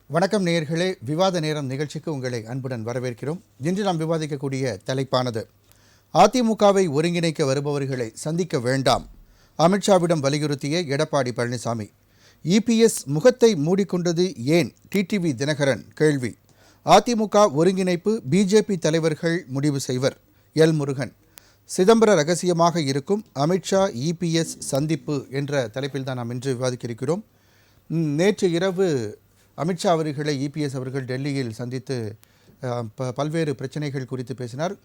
வணக்கம் நேயர்களே, விவாத நேரம் நிகழ்ச்சிக்கு உங்களை அன்புடன் வரவேற்கிறோம். இன்று நாம் விவாதிக்கக்கூடிய தலைப்பானது அதிமுகவை ஒருங்கிணைக்க வருபவர்களை சந்திக்க வேண்டாம், அமித்ஷாவிடம் வலியுறுத்திய எடப்பாடி பழனிசாமி. இபிஎஸ் முகத்தை மூடிக்கொண்டது ஏன்? டிடிவி தினகரன் கேள்வி. அதிமுக ஒருங்கிணைப்பு பிஜேபி தலைவர்கள் முடிவு செய்வர். எல் முருகன். சிதம்பர ரகசியமாக இருக்கும் அமித்ஷா இபிஎஸ் சந்திப்பு என்ற தலைப்பில் தான் நாம் இன்று விவாதிக்க இருக்கிறோம். நேற்று இரவு அமித்ஷா அவர்களை இபிஎஸ் அவர்கள் டெல்லியில் சந்தித்து பல்வேறு பிரச்சனைகள் குறித்து பேசினார்.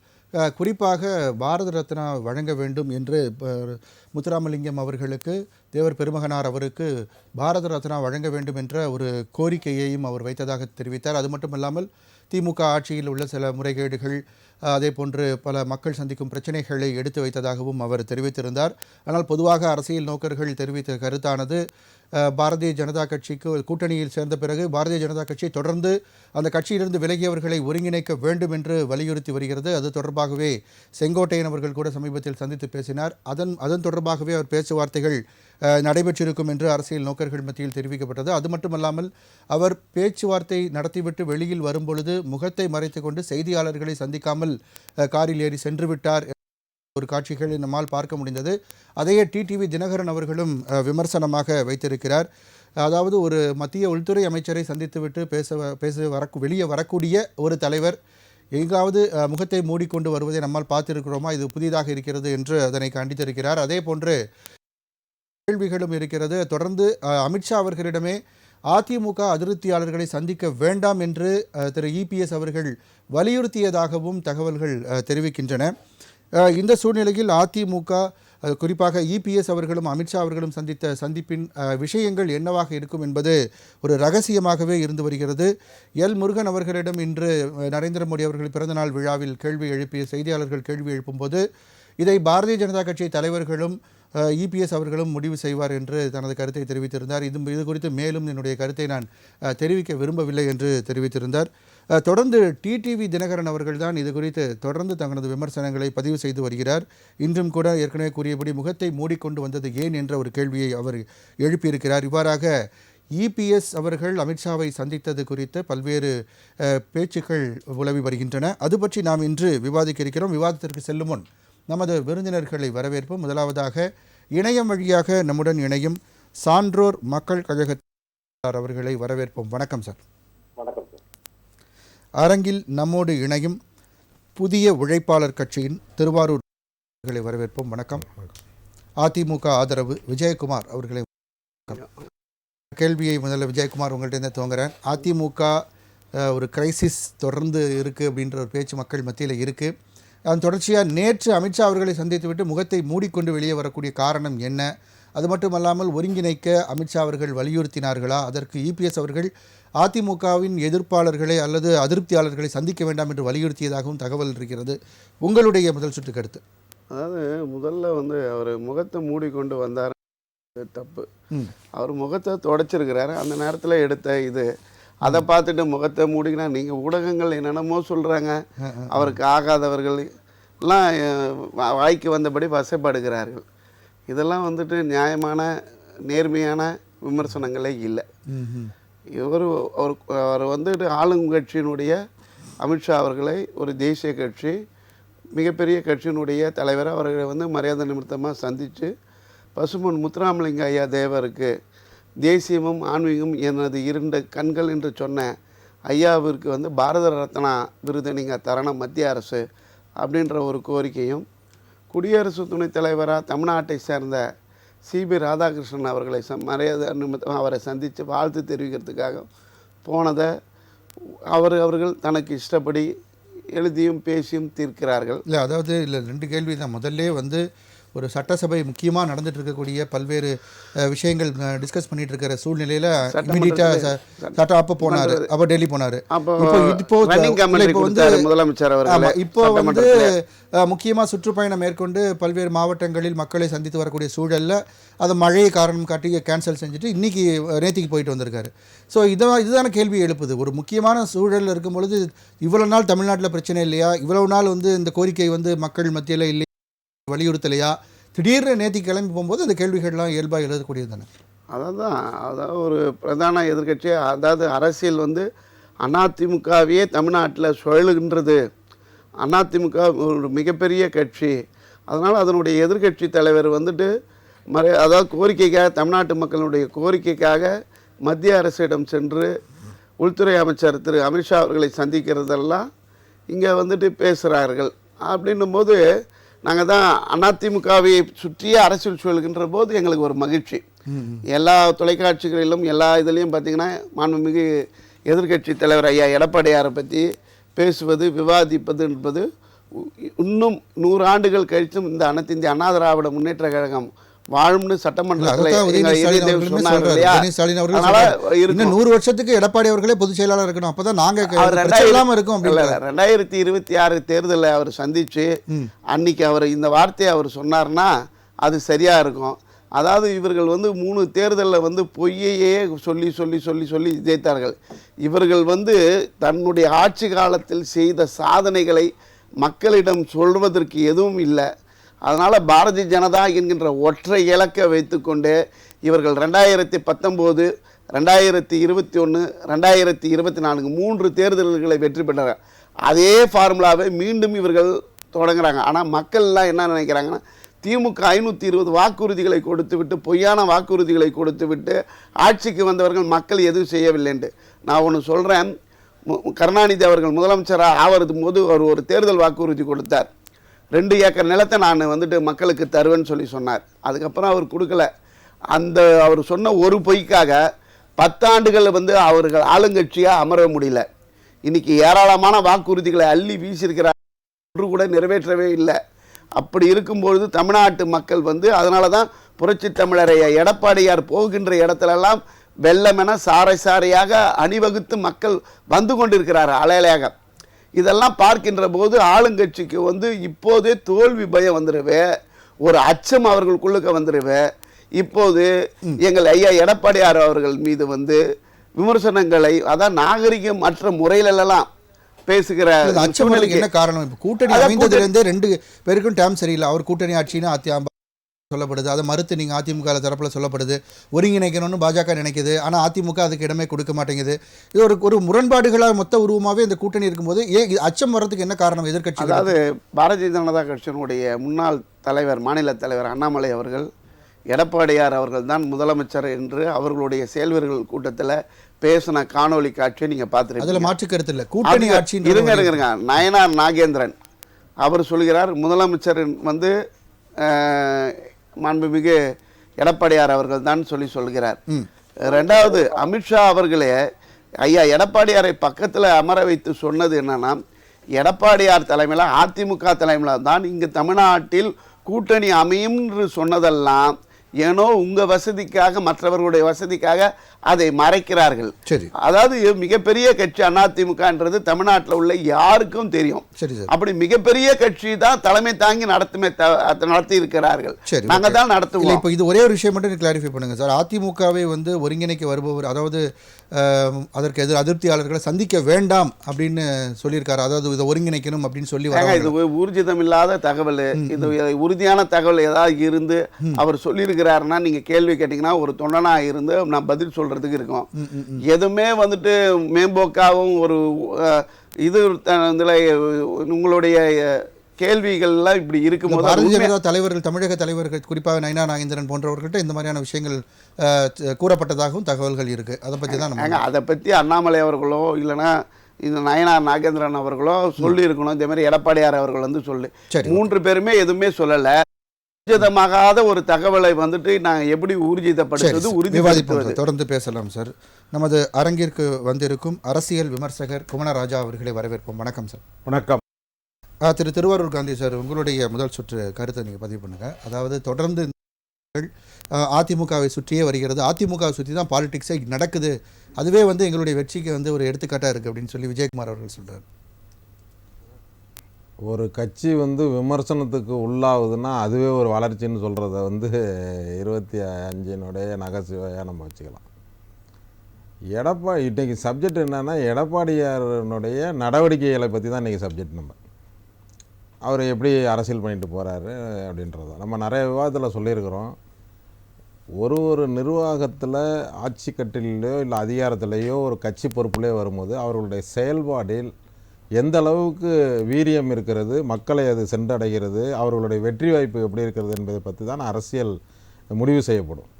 குறிப்பாக பாரத ரத்னா வழங்க வேண்டும் என்று முத்துராமலிங்கம் அவர்களுக்கு, தேவர் பெருமகனார் அவருக்கு பாரத ரத்னா வழங்க வேண்டும் என்ற ஒரு கோரிக்கையையும் அவர் வைத்ததாக தெரிவித்தார். அது மட்டுமல்லாமல் திமுக ஆட்சியில் உள்ள சில முறைகேடுகள், அதே போன்று பல மக்கள் சந்திக்கும் பிரச்சனைகளை எடுத்து வைத்ததாகவும் அவர் தெரிவித்திருந்தார். ஆனால் பொதுவாக அரசியல் நோக்கர்கள் தெரிவித்த கருத்தானது, பாரதிய ஜனதா கட்சிக்கு கூட்டணியில் சேர்ந்த பிறகு பாரதிய ஜனதா கட்சி தொடர்ந்து அந்த கட்சியிலிருந்து விலகியவர்களை ஒருங்கிணைக்க வேண்டும் என்று வலியுறுத்தி வருகிறது. அது தொடர்பாகவே செங்கோட்டையன் அவர்கள் கூட சமீபத்தில் சந்தித்து பேசினார். அதன் தொடர்பாகவே அவர் பேச்சுவார்த்தைகள் நடைபெற்றிருக்கும் என்று அரசியல் நோக்கர்கள் மத்தியில் தெரிவிக்கப்பட்டது. அது மட்டுமல்லாமல் அவர் பேச்சுவார்த்தை நடத்திவிட்டு வெளியில் வரும்பொழுது முகத்தை மறைத்து கொண்டு செய்தியாளர்களை சந்திக்காமல் காரில் ஏறி சென்று விட்டார் ஒரு காட்சிகளை நம்மால் பார்க்க முடிந்தது. அதையே டிடிவி தினகரன் அவர்களும் விமர்சனமாக வைத்திருக்கிறார். அதாவது ஒரு மத்திய உள்துறை அமைச்சரை சந்தித்துவிட்டு வெளியே வரக்கூடிய ஒரு தலைவர் எங்காவது முகத்தை மூடிக்கொண்டு வருவதை நம்மால் பார்த்திருக்கிறோமா? இது புதிதாக இருக்கிறது என்று அதனை கண்டித்திருக்கிறார். அதே போன்று கேள்விகளும் இருக்கிறது. தொடர்ந்து அமித்ஷா அவர்களிடமே அதிமுக அதிருப்தியாளர்களை சந்திக்க வேண்டாம் என்று திரு இபிஎஸ் அவர்கள் வலியுறுத்தியதாகவும் தகவல்கள் தெரிவிக்கின்றன. இந்த சூழ்நிலையில் அதிமுக, குறிப்பாக இபிஎஸ் அவர்களும் அமித்ஷா அவர்களும் சந்தித்த சந்திப்பின் விஷயங்கள் என்னவாக இருக்கும் என்பது ஒரு ரகசியமாகவே இருந்து வருகிறது. எல் முருகன் அவர்களிடம் இன்று நரேந்திர மோடி அவர்கள் பிறந்தநாள் விழாவில் கேள்வி எழுப்பிய செய்தியாளர்கள் கேள்வி எழுப்பும்போது, இதை பாரதிய ஜனதா கட்சி தலைவர்களும் இபிஎஸ் அவர்களும் முடிவு செய்வார் என்று தனது கருத்தை தெரிவித்திருந்தார். இது குறித்து மேலும் என்னுடைய கருத்தை நான் தெரிவிக்க விரும்பவில்லை என்று தெரிவித்திருந்தார். தொடர்ந்து டிடிவி தினகரன் அவர்கள் தான் இது குறித்து தொடர்ந்து தங்களது விமர்சனங்களை பதிவு செய்து வருகிறார். இன்றும் கூட ஏற்கனவே கூறியபடி முகத்தை மூடிக்கொண்டு வந்தது ஏன் என்ற ஒரு கேள்வியை அவர் எழுப்பியிருக்கிறார். இவ்வாறாக இபிஎஸ் அவர்கள் அமித்ஷாவை சந்தித்தது குறித்து பல்வேறு பேச்சுக்கள் உலவி வருகின்றன. அது பற்றி நாம் இன்று விவாதிக்க இருக்கிறோம். விவாதத்திற்கு செல்லும் முன் நமது விருந்தினர்களை வரவேற்போம். முதலாவதாக இணையம் வழியாக நம்முடன் இணையும் சான்றோர் மக்கள் கழக அவர்களை வரவேற்போம். வணக்கம் சார். வணக்கம் சார். அரங்கில் நம்மோடு இணையும் புதிய உழைப்பாளர் கட்சியின் திருவாரூர் அவர்களை வரவேற்போம். வணக்கம். அதிமுக ஆதரவு விஜயகுமார் அவர்களை கேள்வியை முதல்ல விஜயகுமார் உங்கள்கிட்ட துவங்குறேன். அதிமுக ஒரு கிரைசிஸ் தொடர்ந்து இருக்குது அப்படின்ற ஒரு பேச்சு மக்கள் மத்தியில் இருக்குது. அதன் தொடர்ச்சியாக நேற்று அமித்ஷா அவர்களை சந்தித்துவிட்டு முகத்தை மூடிக்கொண்டு வெளியே வரக்கூடிய காரணம் என்ன? அது மட்டுமல்லாமல் ஒருங்கிணைக்க அமித்ஷா அவர்கள் வலியுறுத்தினார்களா? அதற்கு இபிஎஸ் அவர்கள் அதிமுகவின் எதிர்ப்பாளர்களை அல்லது அதிருப்தியாளர்களை சந்திக்க வேண்டாம் என்று வலியுறுத்தியதாகவும் தகவல் இருக்கிறது. உங்களுடைய முதல் சுற்று கருத்து? அதாவது முதல்ல அவர் முகத்தை மூடிக்கொண்டு வந்தார், தப்பு. அவர் முகத்தை தொடச்சிருக்கிறாரு. அந்த நேரத்தில் எடுத்த இது அதை பார்த்துட்டு முகத்தை மூடிக்கினா நீங்கள் ஊடகங்கள் என்னென்னமோ சொல்கிறாங்க, அவருக்கு ஆகாதவர்கள் எல்லாம் வாய்க்கு வந்தபடி வசப்படுகிறார்கள். இதெல்லாம் நியாயமான நேர்மையான விமர்சனங்களே இல்லை. அவர் ஆளுங்கட்சியினுடைய அமித்ஷா அவர்களை ஒரு தேசிய கட்சி, மிகப்பெரிய கட்சியினுடைய தலைவரை அவர்களை மரியாதை நிமித்தமாக சந்தித்து பசும்பொன் முத்துராமலிங்க ஐயா தேவருக்கு தேசியமும் ஆன்மீகம் எனது இரண்டு கண்கள் என்று சொன்ன ஐயாவிற்கு பாரத ரத்னா விருது நீங்கள் தரணும் மத்திய அரசு அப்படின்ற ஒரு கோரிக்கையும், குடியரசு துணைத் தலைவராக தமிழ்நாட்டை சேர்ந்த சிபி ராதாகிருஷ்ணன் அவர்களை மரியாதை நிமித்தமாக அவரை சந்தித்து வாழ்த்து தெரிவிக்கிறதுக்காக போனதை அவர்கள் தனக்கு இஷ்டப்படி எழுதியும் பேசியும் தீர்க்கிறார்கள். இல்லை, அதாவது இல்லை, ரெண்டு கேள்வி தான். முதல்ல ஒரு சட்டசபை முக்கியமாக நடந்துட்டு இருக்கக்கூடிய பல்வேறு விஷயங்கள் டிஸ்கஸ் பண்ணிட்டு இருக்கிற சூழ்நிலையில் இமீடியட்டாக சட்டம் அப்போ போனார், அப்போ டெல்லி போனார். முதலமைச்சர் இப்போ முக்கியமாக சுற்றுப்பயணம் மேற்கொண்டு பல்வேறு மாவட்டங்களில் மக்களை சந்தித்து வரக்கூடிய சூழலில் அதை மழையை காரணம் காட்டி கேன்சல் செஞ்சுட்டு இன்றைக்கி நேத்திக்கு போயிட்டு வந்திருக்காரு. ஸோ இதுதான கேள்வி எழுப்புது. ஒரு முக்கியமான சூழலில் இருக்கும் பொழுது இவ்வளோ நாள் தமிழ்நாட்டில் பிரச்சனை இல்லையா? இவ்வளவு நாள் இந்த கோரிக்கை மக்கள் மத்தியில் இல்லை, வலியுறுத்தலையா? திடீர்னு நேற்று கிளம்பி போகும்போது அந்த கேள்விகள்லாம் இயல்பாக எழுதக்கூடியது தானே. அதாவது ஒரு பிரதான எதிர்க்கட்சி, அதாவது அரசியல் வந்து அதிமுகவையே தமிழ்நாட்டில் சுழலுகின்றது. அதிமுக ஒரு மிகப்பெரிய கட்சி. அதனால் அதனுடைய எதிர்க்கட்சி தலைவர் வந்துட்டு அதாவது கோரிக்கைக்காக, தமிழ்நாட்டு மக்களுடைய கோரிக்கைக்காக மத்திய அரசிடம் சென்று உள்துறை அமைச்சர் திரு அமித்ஷா அவர்களை சந்திக்கிறதெல்லாம் இங்கே வந்துட்டு பேசுகிறார்கள். அப்படின்னும் போது நாங்கள் தான் அதிமுகவை சுற்றியே அரசியல் சொல்கின்ற போது எங்களுக்கு ஒரு மகிழ்ச்சி. எல்லா தொலைக்காட்சிகளிலும் எல்லா இதுலேயும் பார்த்திங்கன்னா மாண்புமிகு எதிர்க்கட்சி தலைவர் ஐயா எடப்பாடியாரை பற்றி பேசுவது, விவாதிப்பது என்பது இன்னும் 100 ஆண்டுகள் கழித்தும் இந்த அனைத்து இந்திய அண்ணா திராவிட முன்னேற்ற கழகம் வாழும்னு சட்டமன்றத்தில் 100 வருஷத்துக்கு எடப்பாடி அவர்களே பொதுச் செயலாளர் இருக்கணும். அப்பதான் நாங்க 2026 தேர்தலை அவர் சந்திச்சு அன்னைக்கு அவர் இந்த வார்த்தையை அவர் சொன்னார்னா அது சரியா இருக்கும். அதாவது இவர்கள் வந்து 3 தேர்தலில் வந்து பொய்யையே சொல்லி சொல்லி சொல்லி சொல்லி ஜெயித்தார்கள். இவர்கள் வந்து தன்னுடைய ஆட்சி காலத்தில் செய்த சாதனைகளை மக்களிடம் சொல்வதற்கு எதுவும் இல்லை. அதனால் பாரதிய ஜனதா என்கின்ற ஒற்றை இலக்கை வைத்துக்கொண்டு இவர்கள் 2019, 2021, 2024 3 தேர்தல்களை வெற்றி பெற்றார்கள். அதே ஃபார்முலாவை மீண்டும் இவர்கள் தொடங்குறாங்க. ஆனால் மக்கள்லாம் என்ன நினைக்கிறாங்கன்னா, திமுக 520 வாக்குறுதிகளை கொடுத்து விட்டு, பொய்யான வாக்குறுதிகளை கொடுத்து விட்டு ஆட்சிக்கு வந்தவர்கள் மக்கள் எதுவும் செய்யவில்லைன்ட்டு. நான் ஒன்று சொல்கிறேன். கருணாநிதி அவர்கள் முதலமைச்சராக ஆவறது போது அவர் ஒரு தேர்தல் வாக்குறுதி கொடுத்தார். 2 ஏக்கர் நிலத்தை நான் வந்துட்டு மக்களுக்கு தருவேன்னு சொல்லி சொன்னார். அதுக்கப்புறம் அவர் கொடுக்கல. அந்த அவர் சொன்ன ஒரு பொய்க்காக 10 ஆண்டுகள் வந்து அவர்கள் ஆளுங்கட்சியாக அமர முடியல. இன்னைக்கு ஏராளமான வாக்குறுதிகளை அள்ளி வீசியிருக்கிறார், ஒன்று கூட நிறைவேற்றவே இல்லை. அப்படி இருக்கும்பொழுது தமிழ்நாட்டு மக்கள் வந்து அதனால தான் புரட்சி தமிழரை எடப்பாடியார் போகின்ற இடத்துலெல்லாம் வெள்ளமென சாறை சாறையாக அணிவகுத்து மக்கள் வந்து கொண்டிருக்கிறார் அலையலையாக. இதெல்லாம் பார்க்கின்ற போது ஆளுங்கட்சிக்கு வந்து இப்போதே தோல்வி பயம் வந்துடுவே, ஒரு அச்சம் அவர்களுக்குள்ளுக்க வந்துடுவே. இப்போது எங்கள் ஐயா எடப்பாடியார் அவர்கள் மீது வந்து விமர்சனங்களை, அதான் நாகரிகம் மற்ற முறையிலெல்லாம் பேசுகிற அச்சமலைக்கு என்ன காரணம்? இப்போ கூட்டணி அமைந்ததுலேருந்தே 2 பேருக்கும் டேம் சரியில்லை. அவர் கூட்டணி ஆட்சின்னு சொல்லப்படுது, அதை மறுத்து நீங்கள் அதிமுக தரப்பில் சொல்லப்படுது. ஒருங்கிணைக்கணும்னு பாஜக நினைக்குது, ஆனால் அதிமுக அதுக்கு இடமே கொடுக்க மாட்டேங்குது. இது ஒரு முரண்பாடுகளாக மொத்த உருவமாகவே இந்த கூட்டணி இருக்கும்போது ஏன் அச்சம் வர்றதுக்கு என்ன காரணம்? எதிர்க்கட்சி, அதாவது பாரதிய ஜனதா கட்சியினுடைய முன்னாள் தலைவர், மாநில தலைவர் அண்ணாமலை அவர்கள் எடப்பாடியார் அவர்கள் தான் முதலமைச்சர் என்று அவர்களுடைய செயல்வீரர்கள் கூட்டத்தில் பேசின காணொலி காட்சியை நீங்கள் பார்த்துருக்கீங்க. அதில் மாற்று கருத்து இல்லை. கூட்டணி ஆட்சி இருங்க. நயனார் நாகேந்திரன் அவர் சொல்கிறார், முதலமைச்சர் வந்து மாண்புமிகு எடப்பாடியார் அவர்கள் தான் சொல்கிறார். 2வது அமித்ஷா அவர்களே ஐயா எடப்பாடியாரை பக்கத்தில் அமர வைத்து சொன்னது என்னன்னா, எடப்பாடியார் தலைமையில் அதிமுக தலைமையில் தான் இங்கு தமிழ்நாட்டில் கூட்டணி அமையும் என்று சொன்னதெல்லாம் ஏனோ உங்கள் வசதிக்காக, மற்றவர்களுடைய வசதிக்காக அதை மறைக்கிறார்கள். சரி, அதாவது மிகப்பெரிய கட்சி அதிமுகன்றது தமிழ்நாட்டில் உள்ள யாருக்கும் தெரியும். சரி, அப்படி மிகப்பெரிய கட்சி தான் தலைமை தாங்கி நடத்தி இருக்கிறார்கள். நாங்கள் தான் நடத்துவோம். இப்போ இது ஒரே ஒரு விஷயம் மட்டும் கிளாரிஃபை பண்ணுங்க சார். அதிமுகவை வந்து ஒருங்கிணைக்க வருபவர், அதாவது அதற்கு அதிருப்தியாளர்களை சந்திக்க வேண்டாம் அப்படின்னு சொல்லியிருக்காரு. அதாவது இதை ஒருங்கிணைக்கணும் அப்படின்னு சொல்லி வராங்க. இது ஊர்ஜிதம் இல்லாத தகவல். இது உறுதியான தகவல் ஏதாவது இருந்து அவர் சொல்லியிருக்கிறாருன்னா நீங்க கேள்வி கேட்டீங்கன்னா ஒரு தொண்டனா இருந்து நான் பதில் சொல்றதுக்கு இருக்கும். எதுவுமே வந்துட்டு மேம்போக்காவும் ஒரு இது உங்களுடைய கேள்விகள்லாம் இப்படி இருக்கும்போது பாரதிய ஜனதா தலைவர்கள், தமிழக தலைவர்கள், குறிப்பாக நயனார் நாகேந்திரன் போன்றவர்கள்ட்ட இந்த மாதிரியான விஷயங்கள் கூறப்பட்டதாகவும் தகவல்கள் இருக்கு. அதை பற்றி தான் அதை பற்றி அண்ணாமலை அவர்களோ இல்லைன்னா இந்த நயனார் நாகேந்திரன் அவர்களோ சொல்லி இருக்கணும். இதே மாதிரி எடப்பாடியார் அவர்கள் வந்து 3 பேருமே எதுவுமே சொல்லலை. ஊர்ஜிதமாகாத ஒரு தகவலை வந்துட்டு நாங்கள் எப்படி ஊர்ஜிதப்படுத்துவது, உறுதிப்படுத்துவது. தொடர்ந்து பேசலாம் சார். நமது அரங்கிற்கு வந்திருக்கும் அரசியல் விமர்சகர் குமணராஜா அவர்களை வரவேற்போம். வணக்கம் சார். வணக்கம். திரு திருவாரூர் காந்தி சார், உங்களுடைய முதல் சுற்று கருத்தை நீங்கள் பதிவு பண்ணுங்கள். அதாவது தொடர்ந்து அதிமுகவை சுற்றியே வருகிறது, அதிமுகவை சுற்றி தான் பாலிடிக்ஸே நடக்குது, அதுவே வந்து எங்களுடைய வெற்றிக்கு வந்து ஒரு எடுத்துக்காட்டாக இருக்குது அப்படின்னு சொல்லி விஜயகுமார் அவர்கள் சொல்கிறார். ஒரு கட்சி வந்து விமர்சனத்துக்கு உள்ளாகுதுன்னா அதுவே ஒரு வளர்ச்சின்னு சொல்கிறத வந்து 25 நகைச்சுவையாக நம்ம வச்சுக்கலாம். இன்றைக்கி சப்ஜெக்ட் என்னென்னா, எடப்பாடியாரனுடைய நடவடிக்கைகளை பற்றி தான் இன்றைக்கி சப்ஜெக்ட். நம்ம அவர் எப்படி அரசியல் பண்ணிட்டு போகிறாரு அப்படின்றத நம்ம நிறைய விவாதத்தில் சொல்லியிருக்கிறோம். ஒரு நிர்வாகத்தில் ஆட்சி கட்டிலையோ இல்லை அதிகாரத்திலேயோ ஒரு கட்சி பொறுப்புலையோ வரும்போது அவர்களுடைய செயல்பாடில் எந்த அளவுக்கு வீரியம் இருக்கிறது, மக்களை அது சென்றடைகிறது, அவர்களுடைய வெற்றி வாய்ப்பு எப்படி இருக்கிறது என்பதை பற்றி தான் அரசியல் முடிவு செய்யப்படும்.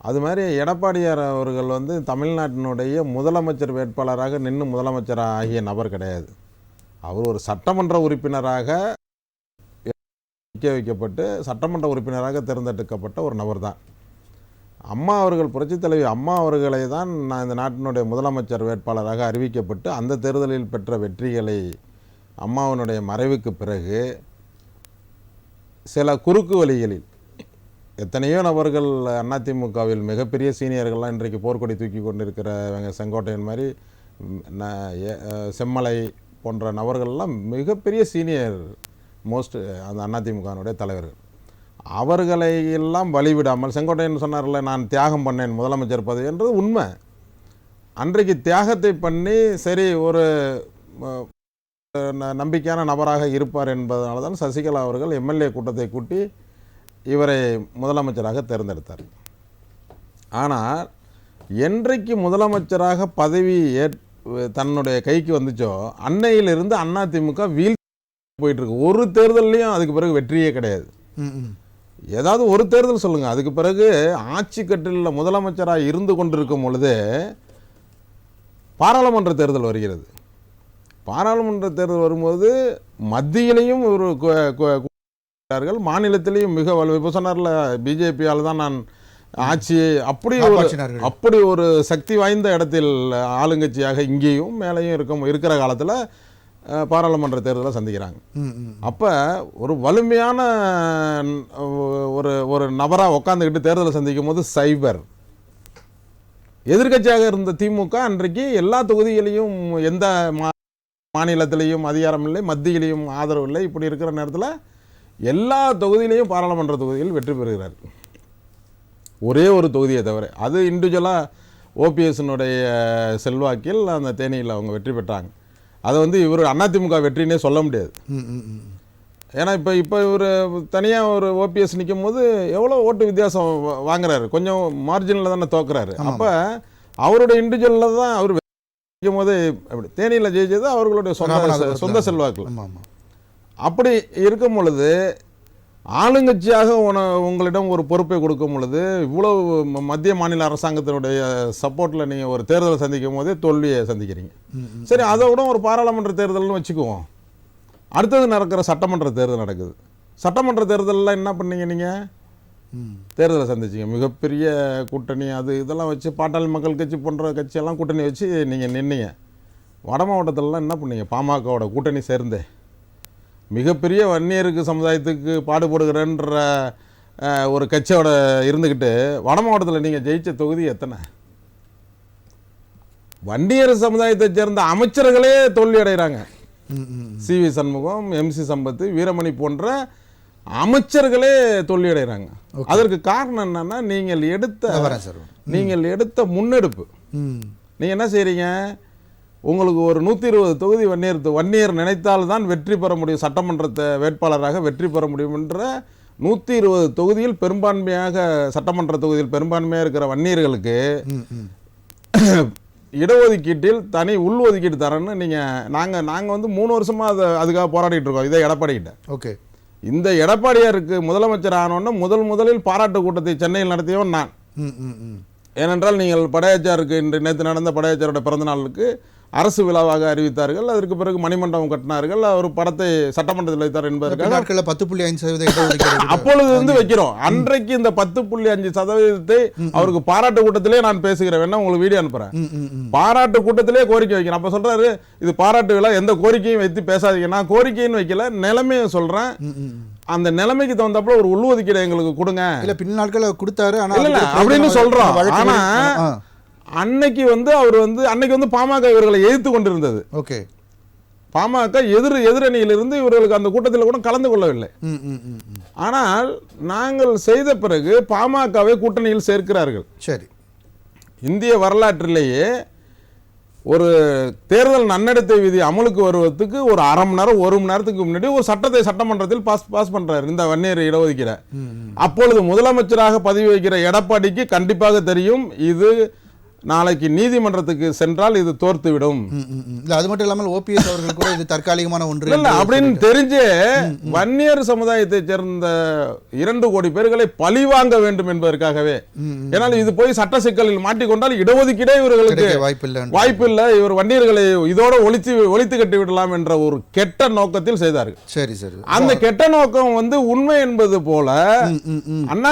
அது மாதிரி எடப்பாடியார் அவர்கள் வந்து தமிழ்நாட்டினுடைய முதலமைச்சர் வேட்பாளராக நின்று முதலமைச்சர் ஆகிய நபர் கிடையாது. அவர் ஒரு சட்டமன்ற உறுப்பினராக நிற்க வைக்கப்பட்டு சட்டமன்ற உறுப்பினராக தேர்ந்தெடுக்கப்பட்ட ஒரு நபர் தான். அம்மா அவர்கள், புரட்சித் தலைவி அம்மா அவர்களை தான் நான் இந்த நாட்டினுடைய முதலமைச்சர் வேட்பாளராக அறிவிக்கப்பட்டு அந்த தேர்தலில் பெற்ற வெற்றிகளை அம்மாவினுடைய மறைவுக்கு பிறகு சில குறுக்கு வழிகளில் எத்தனையோ நபர்கள் அதிமுகவில் மிகப்பெரிய சீனியர்கள்லாம் இன்றைக்கு போர்க்கொடி தூக்கி கொண்டிருக்கிற செங்கோட்டையன் மாதிரி செம்மலை போன்ற நபர்கள்லாம் மிகப்பெரிய சீனியர் மோஸ்ட் அந்த அதிமுகனுடைய தலைவர்கள். அவர்களை எல்லாம் வழிவிடாமல், செங்கோட்டையன் சொன்னார்ல, நான் தியாகம் பண்ணேன் முதலமைச்சர் பதவி என்றது உண்மை. அன்றைக்கு தியாகத்தை பண்ணி சரி ஒரு நம்பிக்கையான நபராக இருப்பார் என்பதனால தான் சசிகலா அவர்கள் எம்எல்ஏ கூட்டத்தை கூட்டி இவரை முதலமைச்சராக தேர்ந்தெடுத்தார். ஆனால் என்றைக்கு முதலமைச்சராக பதவி தன்னுடைய கைக்கு வந்துச்சோ அன்னையிலிருந்து அதிமுக போயிட்டுருக்கு. ஒரு தேர்தல்லையும் அதுக்கு பிறகு வெற்றியே கிடையாது. ஏதாவது ஒரு தேர்தல் சொல்லுங்கள், அதுக்கு பிறகு ஆட்சி கட்டிலில் முதலமைச்சராக இருந்து கொண்டிருக்கும் பொழுது பாராளுமன்ற தேர்தல் வருகிறது. பாராளுமன்ற தேர்தல் வரும்போது மத்தியிலையும் ஒரு மாநிலத்திலையும் மிக வலு. இப்போ சொன்னார்ல, பிஜேபியால் தான் நான் ஆட்சியை அப்படி ஒரு சக்தி வாய்ந்த இடத்தில் ஆளுங்கட்சியாக இங்கேயும் மேலேயும் இருக்கிற காலத்தில் பாராளுமன்ற தேர்தலை சந்திக்கிறாங்க. அப்போ ஒரு வலிமையான ஒரு நபராக உட்காந்துக்கிட்டு தேர்தலை சந்திக்கும் போது சைபர் எதிர்கட்சியாக இருந்த திமுக அன்றைக்கு எல்லா தொகுதிகளையும் எந்த மாநிலத்திலையும் அதிகாரம் இல்லை, மத்தியிலையும் ஆதரவு இல்லை. இப்படி இருக்கிற நேரத்தில் எல்லா தொகுதியிலையும் பாராளுமன்ற தொகுதியில் வெற்றி பெறுகிறார். ஒரே ஒரு தொகுதியை தவிர, அது இண்டிவிஜுவலாக ஓபிஎஸ்னுடைய செல்வாக்கில் அந்த தேனியில் அவங்க வெற்றி பெற்றாங்க. அதை வந்து இவர் அதிமுக வெற்றினே சொல்ல முடியாது. ஏன்னா இப்போ இவர் தனியாக ஒரு ஓபிஎஸ் நிற்கும் போது எவ்வளோ ஓட்டு வித்தியாசம் வாங்குறாரு, கொஞ்சம் மார்ஜினில் தானே தோக்குறாரு. அப்போ அவருடைய இண்டிவிஜுவலில் தான் அவர் நிற்கும் போது அப்படி தேனியில் ஜெயிச்சது அவர்களுடைய சொந்த செல்வாக்கு. அப்படி இருக்கும் பொழுது ஆளுங்கட்சியாக உங்களிடம் ஒரு பொறுப்பை கொடுக்கும் பொழுது இவ்வளவு மத்திய மாநில அரசாங்கத்தினுடைய சப்போர்ட்டில் நீங்கள் ஒரு தேர்தலை சந்திக்கும் போதே தோல்வியை சந்திக்கிறீங்க. சரி, அதை விட ஒரு பாராளுமன்ற தேர்தல்னு வச்சுக்குவோம். அடுத்தது நடக்கிற சட்டமன்ற தேர்தல் நடக்குது. சட்டமன்ற தேர்தலில் என்ன பண்ணீங்க? நீங்கள் தேர்தலை சந்திச்சிங்க, மிகப்பெரிய கூட்டணி அது இதெல்லாம் வச்சு பாட்டாளி மக்கள் கட்சி போன்ற கட்சியெல்லாம் கூட்டணி வச்சு நீங்கள் நின்னீங்க. வட மாவட்டத்திலலாம் என்ன பண்ணீங்க? பாமகவோட கூட்டணி சேர்ந்து மிகப்பெரிய வன்னியருக்கு சமுதாயத்துக்கு பாடுபடுகிறன்ற ஒரு கட்சியோட இருந்துக்கிட்டு வட மாவட்டத்தில் நீங்கள் ஜெயிச்ச தொகுதி எத்தனை? வன்னியர் சமுதாயத்தை சேர்ந்த அமைச்சர்களே தோல்வி அடைகிறாங்க. சிவி சண்முகம், எம்சி சம்பத், வீரமணி போன்ற அமைச்சர்களே தோல்வி அடைகிறாங்க. அதற்கு காரணம் என்னன்னா, நீங்கள் எடுத்த முன்னெடுப்பு. நீங்கள் என்ன செய்கிறீங்க? உங்களுக்கு ஒரு 120 தொகுதி வன்னியர் நினைத்தால்தான் வெற்றி பெற முடியும், சட்டமன்றத்தை வேட்பாளராக வெற்றி பெற முடியும் என்ற 120 தொகுதியில் பெரும்பான்மையாக சட்டமன்ற தொகுதியில் பெரும்பான்மையாக இருக்கிற வன்னியர்களுக்கு இடஒதுக்கீட்டில் தனி உள்ஒதுக்கீடு தரேன்னு நாங்கள் வந்து 3 வருஷமாக அதுக்காக போராடிட்டு இருக்கோம். இதே எடப்பாடிக்கிட்ட. ஓகே, இந்த எடப்பாடியாருக்கு முதலமைச்சர் ஆனோன்னா முதலில் பாராட்டு கூட்டத்தை சென்னையில் நடத்தியவன் நான். ஏனென்றால் நீங்கள் படையாச்சாருக்கு இன்று நேற்று நடந்த படையாச்சாரோட பிறந்த நாளுக்கு அரசு விழாவாக அறிவித்தார்கள். அதற்கு பிறகு மணிமண்டபம் கட்டினார்கள். அவர் படத்தை சட்டமன்றத்தில் வைத்தார் என்பதற்காக 10.5% அப்பொழுது வந்து வைக்கிறோம். அன்றைக்கு இந்த 10.5% அவருக்கு பாராட்டு கூட்டத்திலே நான் பேசுகிறேன். வேணா உங்களுக்கு வீடியோ அனுப்புறேன். பாராட்டு கூட்டத்திலே கோரிக்கை வைக்கிறேன். அப்ப சொல்றாரு, இது பாராட்டு விழா, எந்த கோரிக்கையும் வைத்து பேசாதீங்க. நான் கோரிக்கைன்னு வைக்கல, நிலைமையை சொல்றேன். அந்த நிலைமைக்கு தகுந்தப்ப ஒரு உள்ஒதுக்கீடு எங்களுக்கு கொடுங்க. இல்ல பின்னாட்கள் கொடுத்தாரு அப்படின்னு சொல்றோம். ஆனா அன்னைக்கு வந்து அவர் வந்து அன்னைக்கு வந்து பாமக இவர்களை எதிர்த்து கொண்டிருந்தது. ஓகே, பாமக எதிரணியிலிருந்து இவர்களுக்கு அந்த கூட்டத்தில் கூட கலந்து கொள்ளவில்லை. ஆனால் நாங்கள் செய்த பிறகு பாமகவை கூட்டணியில் சேர்க்கிறார்கள். சரி, இந்திய வரலாற்றிலேயே ஒரு தேர்தல் நன்னடத்தை விதி அமலுக்கு வருவதற்கு ஒரு அரை மணி நேரம் 1 மணி நேரத்துக்கு முன்னாடி ஒரு சட்டத்தை சட்டமன்றத்தில் பாஸ் பண்றாரு இந்த வன்னியர் இடஒதுக்கீடு. அப்பொழுது முதலமைச்சராக பதவி வைக்கிற எடப்பாடிக்கு கண்டிப்பாக தெரியும் இது நாளைக்கு நீதிமன்றத்துக்கு சென்றால் இது தோர்த்துவிடும். அது மட்டும் இல்லாமல் ஓபிஎஸ் அவர்கள் கூட இது தற்காலிகமான ஒன்று இல்ல அப்படின்னு தெரிஞ்சு வன்னியர் சமுதாயத்தை சேர்ந்த 2 கோடி பேர்களை பழிவாங்க வேண்டும் என்பதற்காகவே, ஏன்னால் இது போய் சட்ட சிக்கலில் மாட்டிக்கொண்டால் இடஒதுக்கீடே இவர்களுக்கு வாய்ப்பில்லை, இவர் வன்னியர்களை இதோட ஒழித்து கட்டி விடலாம் என்ற ஒரு கெட்ட நோக்கத்தில் செய்தார்கள். சரி சரி. அந்த கெட்ட நோக்கம் உண்மை என்பது போல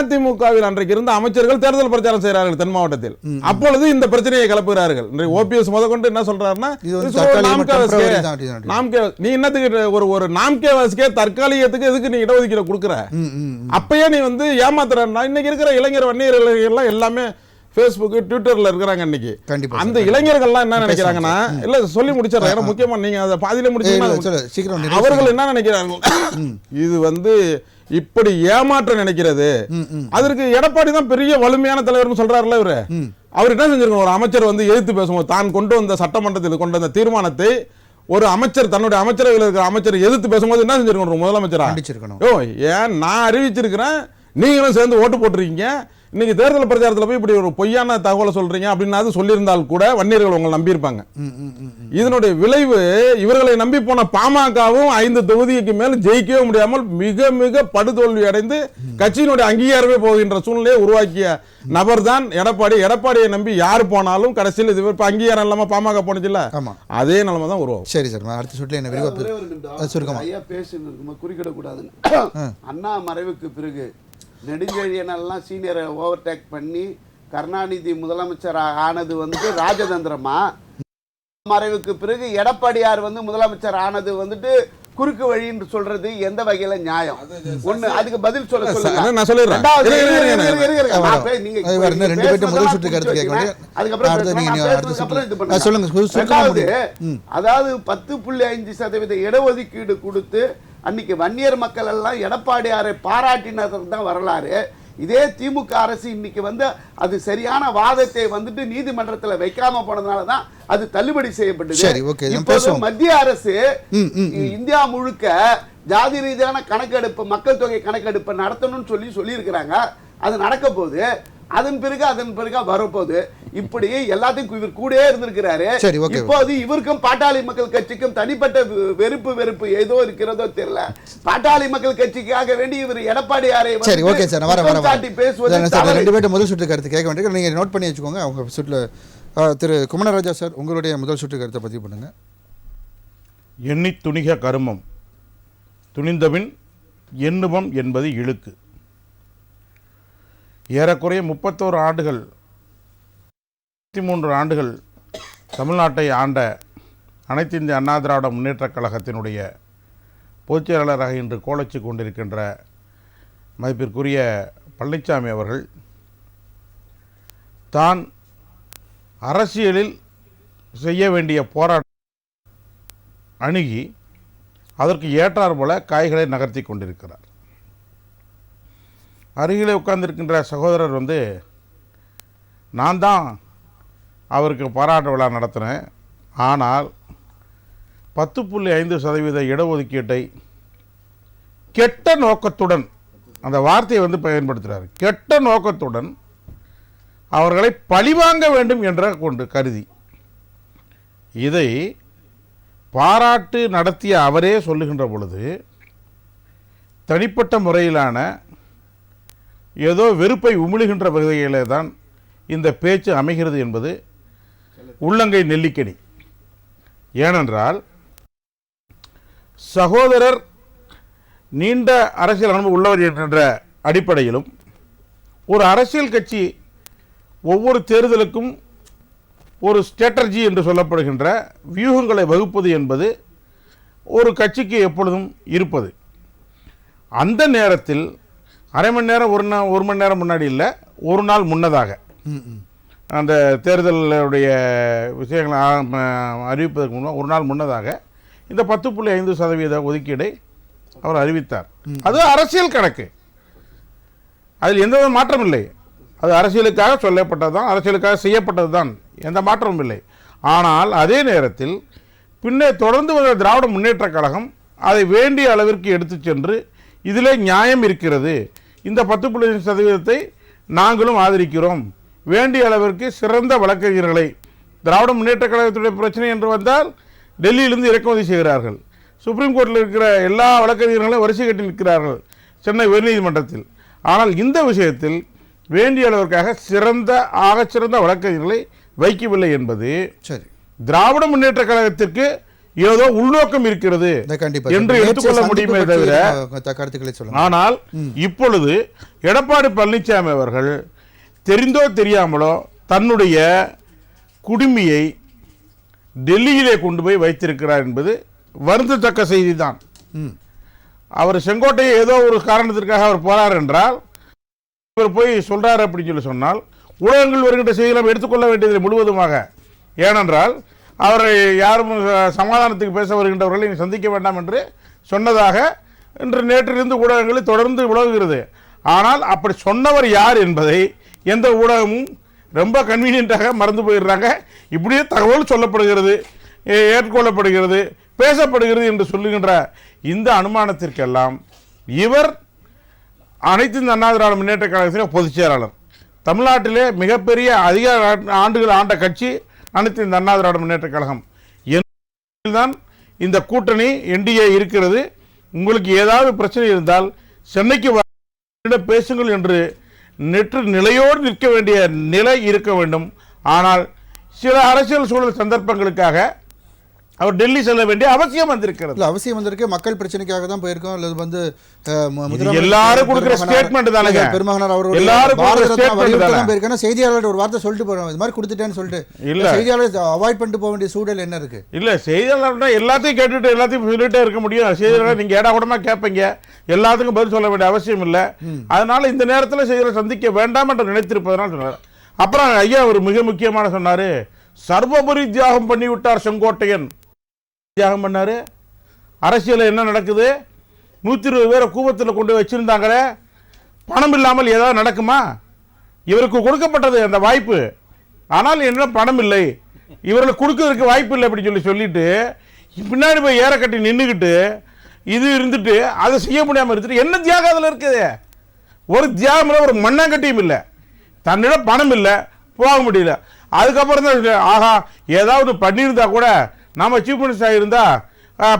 அதிமுகவில் அன்றைக்கு இருந்த அமைச்சர்கள் தேர்தல் பிரச்சாரம் செய்கிறார்கள் தென் மாவட்டத்தில். அப்பொழுது இந்த பிரச்சனையை கிளப்புகிறார்கள். ஓபிஎஸ் முதற்கொண்டு என்ன சொல்றாருன்னா, நீ என்னத்துக்கு ஒரு நாம்கே வாசிக்கே தற்காலிகத்துக்கு எதுக்கு நீ இடஒதுக்கீடு கொடுக்குற, அப்பயே நீ ஏமாத்துறா. இன்னைக்கு இருக்கிற இளைஞர் வன்னியர்கள் எல்லாம் எல்லாமே Facebook ட்விட்டர்ல இருக்கிறாங்க. இன்னைக்கு அந்த இளைஞர்கள்லாம் என்ன நினைக்கிறாங்கன்னா, இல்ல சொல்லி முடிச்சிடறேன், ஏன்னா முக்கியமா நீங்க அதை பாதியில முடிச்சீங்கன்னா அவர்கள் என்ன நினைக்கிறார்கள், இது இப்படி ஏமாற்ற நினைக்கிறது. அதற்கு எடப்பாடி தான் பெரிய வலிமையான தலைவர்னு சொல்றாருல இவரு. அவர் என்ன செஞ்சிருக்கணும், ஒரு அமைச்சர் எதிர்த்து பேசும்போது தான் கொண்டு வந்த சட்டமன்றத்தில் கொண்டு வந்த தீர்மானத்தை ஒரு அமைச்சர் தன்னுடைய அமைச்சரவையில் இருக்கிற அமைச்சர் எதிர்த்து பேசும்போது என்ன செஞ்சிருக்கணும், முதலமைச்சரா ஏன் நான் அறிவிச்சிருக்கிறேன், நீங்களும் சேர்ந்து ஓட்டு போட்டுருக்கீங்க, இன்னைக்கு தேர்தல் பிரச்சாரத்தில் போய் இப்படி ஒரு பொய்யான தகவலை சொல்றீங்க அப்படின்னா சொல்லியிருந்தால் கூட வன்னியர்கள் உங்களை நம்பியிருப்பாங்க. இதனுடைய விளைவு இவர்களை நம்பி போன பாமகவும் 5 தொகுதிக்கு மேல் ஜெயிக்கவே முடியாமல் மிக மிக படுதோல்வி அடைந்து கட்சியினுடைய அங்கீகாரமே போகின்ற சூழ்நிலையை உருவாக்கிய நபர் தான் எடப்பாடி. எடப்பாடியை நம்பி யார் போனாலும் கடைசியில் இது அங்கீகாரம் இல்லாம பாமக போனுச்சுல்ல, அதே நிலைமை தான் உருவாகும். சரி சார், அடுத்த சுற்றுல என்ன குறிக்கிட கூடாது. அண்ணா மறைவுக்கு பிறகு நெடுஞ்செழியனெல்லாம் சீனியரை ஓவர்டேக் பண்ணி கருணாநிதி முதலமைச்சர் ஆனது ராஜதந்திரமா, மறைவுக்கு பிறகு எடப்பாடியார் முதலமைச்சர் ஆனது குறுக்கு வழின்னு சொல்றது எந்த வகையில நியாயம்? ஒண்ணு, அதுக்கு பதில் சொல்ல சொல்லுங்க. நான் சொல்லிடுறேன். அதாவது 10.5% இடஒதுக்கீடு கொடுத்து அன்னைக்கு வன்னியர் மக்கள் எல்லாம் எடப்பாடியாரை பாராட்டினது தான் வரலாறு. இதே திமுக அரசு இன்னைக்கு அது சரியான வாதத்தை நீதிமன்றத்தில் வைக்காம போனதுனால தான் அது தள்ளுபடி செய்யப்பட்டது. மத்திய அரசு இந்தியா முழுக்க ஜாதி ரீதியான கணக்கெடுப்பு, மக்கள் தொகை கணக்கெடுப்பு நடத்தணும்னு சொல்லி இருக்கிறாங்க. அது நடக்க போகுது. அதன் பிறகு வரப்போகுது. இப்படி எல்லாத்தையும் இவர் கூட இருந்திருக்கிறாரு. இப்போது இவருக்கும் பாட்டாளி மக்கள் கட்சிக்கும் தனிப்பட்ட வெறுப்பு ஏதோ இருக்கிறதோ தெரியல. பாட்டாளி மக்கள் கட்சிக்காக வேண்டி இவர் எடப்பாடியாரை பேசுவது. 2 பேரும் முதல் சுற்று கருத்து கேட்க வேண்டிய நீங்க நோட் பண்ணி வச்சுக்கோங்க. அவங்க சுற்றுல திரு குமரராஜா சார், உங்களுடைய முதல் சுற்று கருத்தை பதிவு பண்ணுங்க. எண்ணி துணிக கருமம் துணிந்தபின் எண்ணுவம் என்பது இழுக்கு. ஏறக்குறைய 31 ஆண்டுகள் 33 ஆண்டுகள் தமிழ்நாட்டை ஆண்ட அனைத்து இந்திய அண்ணா திராவிட முன்னேற்றக் கழகத்தினுடைய பொதுச்செயலாளராக இன்று கோலச்சு கொண்டிருக்கின்ற மதிப்பிற்குரிய பழனிசாமி அவர்கள் தான் அரசியலில் செய்ய வேண்டிய போராட்டம் அணுகி அதற்கு ஏற்றார் போல காய்களை நகர்த்தி கொண்டிருக்கிறார். அருகிலே உட்கார்ந்திருக்கின்ற சகோதரர் நான் தான் அவருக்கு பாராட்டு விழா நடத்தினேன், ஆனால் 10.5% இடஒதுக்கீட்டை கெட்ட நோக்கத்துடன், அந்த வார்த்தையை பயன்படுத்துகிறார், கெட்ட நோக்கத்துடன் அவர்களை பழிவாங்க வேண்டும் என்ற கருதி இதை பாராட்டு நடத்திய அவரே சொல்லுகின்ற பொழுது தனிப்பட்ட முறையிலான ஏதோ வெறுப்பை உமிழுகின்ற வகையிலே தான் இந்த பேச்சு அமைகிறது என்பது உள்ளங்கை நெல்லிக்கனி. ஏனென்றால் சகோதரர் நீண்ட அரசியல் அனுபவம் உள்ளவர் என்ற அடிப்படையிலும் ஒரு அரசியல் கட்சி ஒவ்வொரு தேர்தலுக்கும் ஒரு ஸ்ட்ராட்டஜி என்று சொல்லப்படுகின்ற வியூகங்களை வகுப்பது என்பது ஒரு கட்சிக்கு எப்பொழுதும் இருப்பது. அந்த நேரத்தில் அரை மணி நேரம் ஒரு மணி நேரம் முன்னாடி இல்லை, ஒரு நாள் முன்னதாக அந்த தேர்தலுடைய விஷயங்களை அறிவிப்பதற்கு முன்னாடி ஒரு நாள் முன்னதாக இந்த 10.5% ஒதுக்கீடை அவர் அறிவித்தார். அது அரசியல் கணக்கு, அதில் எந்த மாற்றம் இல்லை. அது அரசியலுக்காக சொல்லப்பட்டது தான், அரசியலுக்காக செய்யப்பட்டது தான், எந்த மாற்றமும் இல்லை. ஆனால் அதே நேரத்தில் பின்னே தொடர்ந்து வந்த திராவிட முன்னேற்றக் கழகம் அதை வேண்டிய அளவிற்கு எடுத்து சென்று இதிலே நியாயம் இருக்கிறது, இந்த 10.5% நாங்களும் ஆதரிக்கிறோம், வேண்டிய அளவிற்கு சிறந்த வழக்கறிஞர்களை திராவிட முன்னேற்றக் கழகத்துடைய பிரச்சனை என்று வந்தால் டெல்லியிலிருந்து இறக்குமதி செய்கிறார்கள். சுப்ரீம் கோர்ட்டில் இருக்கிற எல்லா வழக்கறிஞர்களையும் வரிசை கட்டி நிற்கிறார்கள் சென்னை உயர்நீதிமன்றத்தில். ஆனால் இந்த விஷயத்தில் வேண்டிய அளவிற்காக ஆகச்சிறந்த வழக்கறிஞர்களை வைக்கவில்லை என்பது சரி, திராவிட முன்னேற்ற கழகத்திற்கு ஏதோ உள்நோக்கம் இருக்கிறது என்று எடுத்துக்கொள்ள முடியுமே தவிர. கருத்துக்களை சொல்லுங்க. ஆனால் இப்பொழுது எடப்பாடி பழனிசாமி அவர்கள் தெரிந்தோ தெரியாமலோ தன்னுடைய குடுமியை டெல்லியிலே கொண்டு போய் வைத்திருக்கிறார் என்பது வருந்தத்தக்க செய்தி தான். அவர் செங்கோட்டையை ஏதோ ஒரு காரணத்திற்காக அவர் போறார் என்றால், இவர் போய் சொல்றாரு அப்படின்னு சொல்லி சொன்னால் ஊடகங்கள் வருகின்ற செய்திகளை எடுத்துக்கொள்ள வேண்டியதில்லை முழுவதுமாக. ஏனென்றால் அவரை யாரும் சமாதானத்துக்கு பேச வருகின்றவர்களை சந்திக்க வேண்டாம் என்று சொன்னதாக இன்று நேற்றிலிருந்து ஊடகங்களில் தொடர்ந்து விலகுகிறது. ஆனால் அப்படி சொன்னவர் யார் என்பதை எந்த ஊடகமும் ரொம்ப கன்வீனியன்ட்டாக மறந்து போயிடுறாங்க. இப்படியே தகவல் சொல்லப்படுகிறது, ஏற்றுக்கொள்ளப்படுகிறது, பேசப்படுகிறது என்று சொல்லுகின்ற இந்த அனுமானத்திற்கெல்லாம் இவர் அனைத்து இந்திய அண்ணா திராவிட முன்னேற்ற கழகத்தின் பொதுச் செயலாளர். தமிழ்நாட்டிலே மிகப்பெரிய அதிக ஆண்டுகள் ஆண்ட கட்சி அனைத்து இந்திய அண்ணா திராவிட முன்னேற்ற கழகம். தான் இந்த கூட்டணி என்டிஏ இருக்கிறது. உங்களுக்கு ஏதாவது பிரச்சனை இருந்தால் சென்னைக்கு பேசுங்கள் என்று நிலையோடு நிற்க வேண்டிய நிலை இருக்க வேண்டும். ஆனால் சில அரசியல் சூழல் சந்தர்ப்பங்களுக்காக அவர் டெல்லி செல்ல வேண்டிய அவசியம் வந்திருக்கிறது. அவசியம் வந்திருக்கு. மக்கள் பிரச்சனைக்காக தான் போயிருக்கோம். அல்லது வந்து எல்லாரும் கொடுக்கிற ஸ்டேட்மெண்ட் தானே, பெருமகனார் அவர் எல்லாரும் போயிருக்காங்க. செய்தியாளர் ஒரு வார்த்தை சொல்லிட்டு போறோம், இது மாதிரி கொடுத்துட்டேன்னு சொல்லிட்டு இல்ல செய்தியாளர் அவாய்ட் பண்ணிட்டு போக வேண்டிய சூழல் என்ன இருக்கு? இல்ல செய்தியாளர் எல்லாத்தையும் கேட்டுட்டு எல்லாத்தையும் சொல்லிட்டே இருக்க முடியும். செய்தியாளர் நீங்க ஏடா கூடமா கேட்பீங்க, எல்லாத்துக்கும் பதில் சொல்ல வேண்டிய அவசியம் இல்லை. அதனால இந்த நேரத்தில் செய்தியாளர் சந்திக்க வேண்டாம் என்று நினைத்திருப்பதனால் சொன்னார். அப்புறம் ஐயா ஒரு மிக முக்கியமான சொன்னாரு, சர்வபரி தியாகம் பண்ணி விட்டார் செங்கோட்டையன். தியாகம் பண்ணாரு. அரசியல் என்ன நடக்குது? 120 பேரை கூவத்தில் கொண்டு வச்சிருந்தாங்களே, பணம் இல்லாமல் ஏதாவது நடக்குமா? இவருக்கு கொடுக்கப்பட்டது அந்த வாய்ப்பு, ஆனால் என்ன பணம் இல்லை, இவர்களுக்கு கொடுக்கறதுக்கு வாய்ப்பு இல்லை அப்படின்னு சொல்லிட்டு பின்னாடி போய் ஏற கட்டி நின்றுக்கிட்டு இது இருந்துட்டு அதை செய்ய முடியாமல் இருந்துட்டு என்ன தியாகம் அதில் இருக்குது? ஒரு தியாகம் இல்லை, ஒரு மண்ணாங்கட்டியும் இல்லை, தன்னிடம் பணம் இல்லை, போக முடியல. அதுக்கப்புறம் தான் ஆஹா ஏதாவது பண்ணியிருந்தா கூட நாம் சீஃப் மினிஸ்டர் இருந்தால்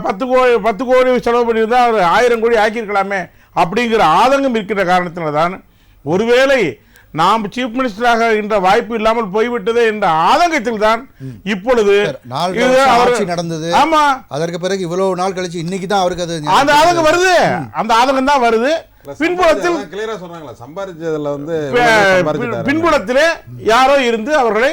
10 கோடி செலவு பண்ணியிருந்தால் ஒரு 1000 கோடி ஆக்கியிருக்கலாமே அப்படிங்கிற ஆதங்கம் இருக்கின்ற காரணத்தினால தான் ஒருவேளை நாம் சீஃப் மினிஸ்டராக என்ற வாய்ப்பு இல்லாமல் போய்விட்டதே என்ற ஆதங்கத்தில் தான் இப்பொழுது நடந்தது. ஆமா, அதற்கு பிறகு இவ்வளவு நாள் கழிச்சு இன்னைக்கு தான் அவருக்கு அது அந்த ஆதங்கம் வருது. அந்த ஆதங்கம் தான் வருது. பின்புலத்தில் பின்புலத்திலே யாரோ இருந்து அவர்களை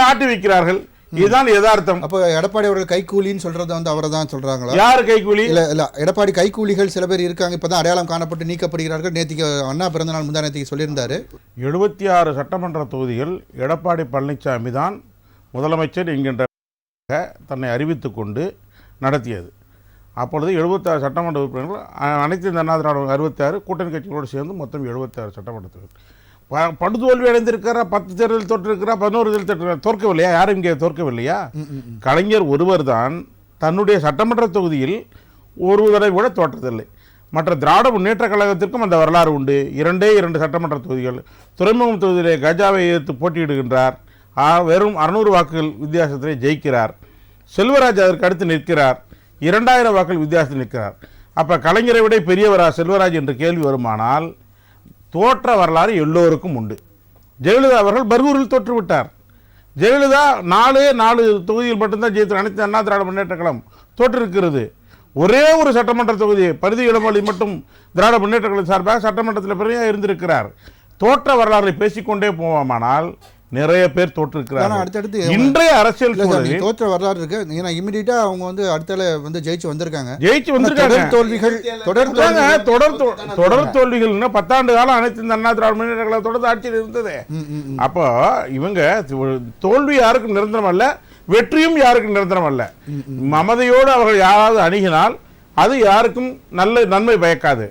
ஆட்டி வைக்கிறார்கள். இதுதான் யதார்த்தம். அப்ப எடப்பாடி அவர்கள் கைக்கூலின்னு சொல்றது வந்து அவரை தான் சொல்றாங்களா? யாரு கைக்கூலி? இல்ல எடப்பாடி கைக்கூலிகள் சில பேர் இருக்காங்க, இப்பதான் அடையாளம் காணப்பட்டு நீக்கப்படுகிறார்கள். நேத்திக்கு அண்ணா பிறந்த நாள் முந்தா நேத்திக்கு சொல்லியிருந்தாரு. 76 சட்டமன்ற தொகுதிகள் எடப்பாடி பழனிசாமி தான் முதலமைச்சர் என்கின்ற தன்னை அறிவித்து கொண்டு நடத்தியது. அப்பொழுது 76 சட்டமன்ற உறுப்பினர்கள், அனைத்து இந்திய அண்ணா திராவிட 66, கூட்டணி கட்சிகளோடு சேர்ந்து மொத்தம் 76 சட்டமன்ற தொகுதிகள். படுதோல்வி அடைந்திருக்கிறார். 10 தேர்தல் தோற்றிருக்கிறார், 11 தேர்தல் தோற்கவில்லையா? யாரும் இங்கே தோற்கவில்லையா? கலைஞர் ஒருவர் தான் தன்னுடைய சட்டமன்ற தொகுதியில் ஒரு தடவை கூட தோற்றதில்லை. மற்ற திராவிட முன்னேற்ற கழகத்திற்கும் அந்த வரலாறு உண்டு. 2 சட்டமன்ற தொகுதிகள். துறைமுகம் தொகுதியிலே கஜாவை எதிர்த்து போட்டியிடுகின்றார், வெறும் 600 வாக்குகள் வித்தியாசத்திலே ஜெயிக்கிறார். செல்வராஜ் அதற்கு அடுத்து நிற்கிறார், 2000 வாக்குகள் வித்தியாசத்தில் நிற்கிறார். அப்போ கலைஞரை விட பெரியவரா செல்வராஜ் என்ற கேள்வி வருமானால் தோற்ற வரலாறு எல்லோருக்கும் உண்டு. ஜெயலலிதா அவர்கள் பர்கூரில் தோற்றுவிட்டார். ஜெயலலிதா 4 தொகுதியில் மட்டும்தான் ஜெயித்து அனைத்து அண்ணா திராவிட முன்னேற்ற கழகம் தோற்றிருக்கிறது. ஒரே ஒரு சட்டமன்ற தொகுதி பரிதி இளமொழி மட்டும் திராவிட முன்னேற்ற கழகம் சார்பாக சட்டமன்றத்தில் பெரிய இருந்திருக்கிறார். தோற்ற வரலாறை பேசிக்கொண்டே போவோமானால் நிறைய பேர் தோற்றிருக்கிறார்கள். அடுத்தடுத்து இன்றைய அரசியல் தோற்ற வரலாறு இருக்கு. ஏன்னா இமிடியேட்டா அவங்க வந்து அடுத்தால வந்து ஜெயிச்சு வந்திருக்காங்க. தோல்விகள் தொடர் தோல்விகள் 10 ஆண்டு காலம் அனைத்து இந்த அண்ணா திராவிட முன்னேற்ற கழகம் தொடர்ந்து ஆட்சியில் இருந்தது. அப்போ இவங்க தோல்வி யாருக்கும் நிரந்தரம் அல்ல, வெற்றியும் யாருக்கும் நிரந்தரம் அல்ல. மமதையோடு அவர்கள் யாராவது அணுகினால் அது யாருக்கும் நன்மை பயக்காது.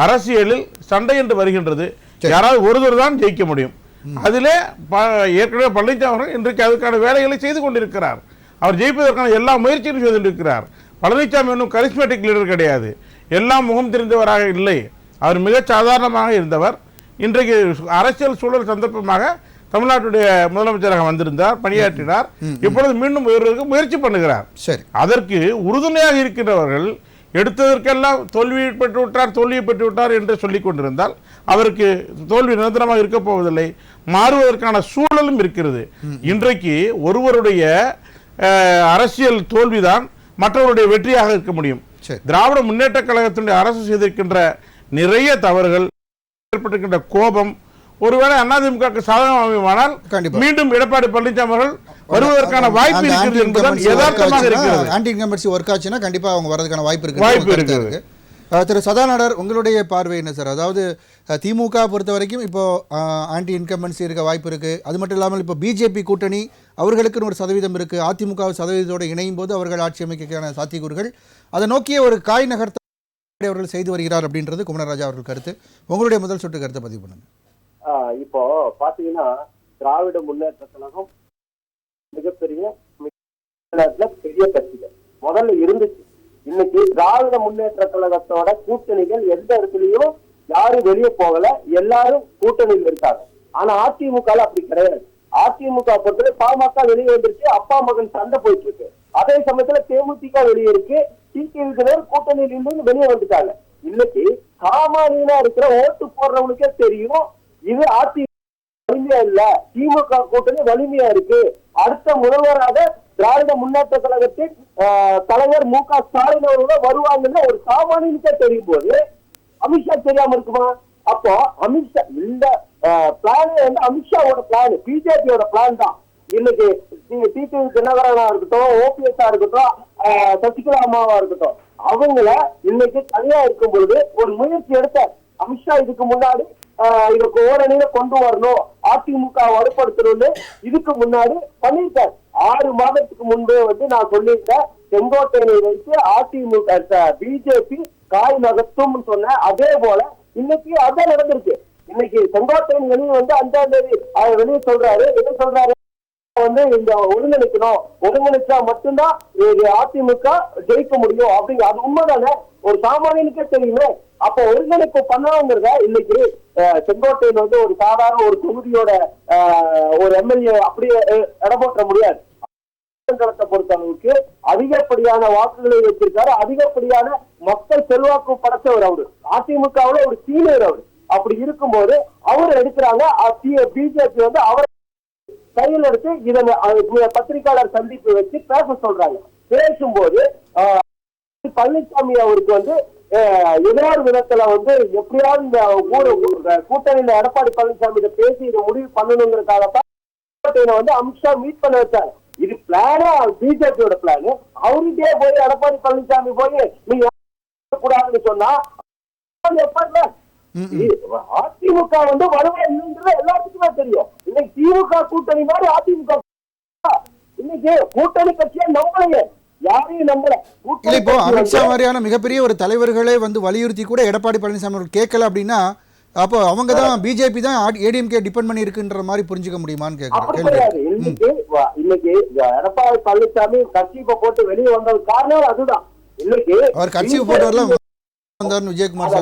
அரசியலில் சண்டை என்று வருகின்றது, யாராவது ஒருவர் தான் ஜெயிக்க முடியும். அதிலே ஏற்கனவே பழனிசாமி அவர்கள் இன்றைக்கு அதுக்கான வேலைகளை செய்து கொண்டிருக்கிறார். அவர் ஜெயிப்பதற்கான எல்லா முயற்சியும் செய்து கொண்டிருக்கிறார். பழனிசாமி இன்னும் கரிஸ்மேட்டிக் லீடர் கிடையாது, எல்லாம் முகம் தெரிந்தவராக இல்லை. அவர் மிக சாதாரணமாக இருந்தவர். இன்றைக்கு அரசியல் சூழல் சந்தர்ப்பமாக தமிழ்நாட்டுடைய முதலமைச்சராக வந்திருந்தார், பணியாற்றினார். இப்பொழுது மீண்டும் உயர்வதற்கு முயற்சி பண்ணுகிறார். அதற்கு உறுதுணையாக இருக்கின்றவர்கள் எடுத்ததற்கெல்லாம் தோல்வியை பெற்று விட்டார் என்று சொல்லிக் கொண்டிருந்தால் அவருக்கு தோல்வி நிரந்தரமாக இருக்க போவதில்லை, மாறுவதற்கான சூழலும் இருக்கிறது. இன்றைக்கு ஒருவருடைய அரசியல் தோல்விதான் மற்றவருடைய வெற்றியாக இருக்க முடியும். திராவிட முன்னேற்ற கழகத்தினுடைய அரசு செய்திருக்கின்ற நிறைய தவறுகள், ஏற்பட்டிருக்கின்ற கோபம் ஒருவேளை அதிமுக சாதகமானால் மீண்டும் எடப்பாடி பழனிசாமி அவர்கள் வருவதற்கான வாய்ப்பு இருக்கிறது என்பதுதான் யதார்த்தமாக இருக்கிறது. ஆன்டி இன்கம்பன்சி ஒர்க் ஆச்சுன்னா கண்டிப்பா அவங்க வரதுக்கான வாய்ப்பு இருக்கு. திரு சதாநாதர், உங்களுடைய பார்வை என்ன சார்? அதாவது திமுக பொறுத்த வரைக்கும் இப்போ ஆன்டி இன்கம்பன்சி இருக்க வாய்ப்பு இருக்கு. அது மட்டும் இல்லாமல் இப்போ பிஜேபி கூட்டணி அவர்களுக்குன்னு ஒரு சதவீதம் இருக்கு. அதிமுக சதவீதத்தோடு இணையும் போது அவர்கள் ஆட்சி அமைக்கான சாத்தியக்கூறுகள், அதை நோக்கிய ஒரு காய் நகர்த்த அவர்கள் செய்து வருகிறார் அப்படின்றது குமரராஜா அவர்கள் கருத்து. உங்களுடைய முதல் சொட்டு கருத்தை பதிவு பண்ணுங்க. இப்போ பாத்தீங்கன்னா திராவிட முன்னேற்ற கழகம் மிகப்பெரிய பெரிய கட்சிகள் முதல்ல இருந்துச்சு. இன்னைக்கு திராவிட முன்னேற்ற கழகத்தோட கூட்டணிகள் எந்த இடத்துலயும் யாரும் வெளியே போகல, எல்லாரும் கூட்டணியில் இருக்காங்க. ஆனா அதிமுக அப்படி கிடையாது. அதிமுக பொறுத்தவரை பாமக வெளியே வந்துருச்சு, அப்பா மகன் சண்டை போயிட்டு இருக்கு. அதே சமயத்துல தேமுதிக வெளியே இருக்கு, டிடிவியினர் கூட்டணியில இருந்து வெளியே வந்துட்டாங்க. இன்னைக்கு சாமானியனா இருக்கிற ஓட்டு போடுறவனுக்கே தெரியும் இது அதிமுக வலிமையா இல்ல, திமுக கூட்டணி வலிமையா இருக்கு. அடுத்த முதல்வராக திராவிட முன்னேற்ற கழகத்தின் தலைவர் மு.க. ஸ்டாலின் அவர்கள் வருவாங்கன்னு ஒரு சாமானியனுக்கே தெரியும் போது அமித்ஷா தெரியாம இருக்குமா? அப்போ அமித்ஷா இந்த பிளான் வந்து அமித்ஷாவோட பிளான், பிஜேபியோட பிளான் தான். இன்னைக்கு நீங்க டிடிவி தினகரனா இருக்கட்டும், ஓபிஎஸ்ஆ இருக்கட்டும், சசிகலா அம்மாவா இருக்கட்டும், அவங்கள இன்னைக்கு தனியா இருக்கும் பொழுது ஒரு முயற்சி எடுத்த அமித்ஷா இதுக்கு முன்னாடி இதுக்கு ஓரணியில கொண்டு வரணும், அதிமுக வலுப்படுத்தணும்னு இதுக்கு முன்னாடி பண்ணியிருக்காரு. 6 மாதத்துக்கு முன்பே வந்து நான் சொல்லியிருக்கேன், செங்கோட்டையை வைத்து அதிமுக பிஜேபி காய் நகர்த்தும் சொன்ன. அதே போல இன்னைக்கு அதான் நடந்திருக்கு. இன்னைக்கு செங்கோட்டையின் வெளியே வந்து 5ஆம் தேதி வெளியே சொல்றாரு. என்ன சொல்றாரு? வந்து இந்த ஒருங்கிணைக்கணும், ஒருங்கிணைச்சா மட்டும்தான் அதிமுக ஜெயிக்க முடியும் அப்படிங்க. அது உண்மைதானே? ஒரு சாமானியனுக்கே தெரியுமே. அப்ப ஒருங்கிணைப்பு பண்ணாங்கிறத இன்னைக்கு செங்கோட்டையில் வந்து ஒரு சாதாரண ஒரு தொகுதியோட ஒரு எம்எல்ஏ அப்படியே இடமாற்ற முடியாது. பொறுத்த அளவுக்கு அதிகப்படியான வாக்குகளை வச்சிருக்காரு, அதிகப்படியான மக்கள் செல்வாக்கு படைச்சவர் அவரு. அதிமுகவுல ஒரு சீனியர் அவரு. அப்படி இருக்கும்போது அவர் எடுக்கிறாங்க, பிஜேபி வந்து அவர் கையில் எடுத்து இதை பத்திரிகையாளர் சந்திப்பு வச்சு பேச சொல்றாங்க. பேசும்போது பழனிசாமி அவருக்கு வந்து எதிரான விதத்துல வந்து எப்படியாவது இந்த கூட்டணியில எடப்பாடி பழனிசாமி பேசி இதை முடிவு பண்ணணுங்கிறதுக்காகத்தான் வந்து அமித்ஷா மீட் பண்ண வச்சாங்க. இது பிளானு, பிஜேபியோட பிளானு. அவருக்கே போய் எடப்பாடி பழனிசாமி போய் நீங்க கூடாதுன்னு சொன்னா அதிமுக வந்து வலுவா இல்லைன்றது எல்லாத்துக்குமே தெரியும். இன்னைக்கு திமுக கூட்டணி மாதிரி அதிமுக இன்னைக்கு கூட்டணி கட்சியா நம்பலையே, யாரையும் நம்பல. இப்போ அமித்ஷா மாதிரியான மிகப்பெரிய ஒரு தலைவர்களே வந்து வலியுறுத்தி கூட எடப்பாடி பழனிசாமி அவர்கள் கேட்கல அப்படின்னா அப்போ அவங்க தான் பிஜேபி தான் ஏடிஎம்கே டிபெண்ட் பண்ணி இருக்குன்ற மாதிரி புரிஞ்சுக்க முடியுமான்னு கேட்கிறேன். இன்னைக்கு எடப்பாடி பழனிசாமி கட்சியை போட்டு வெளியே வந்தது காரணம் அதுதான். இன்னைக்கு அவர் கட்சியை போட்டு வரலாம் விஜயகுமார்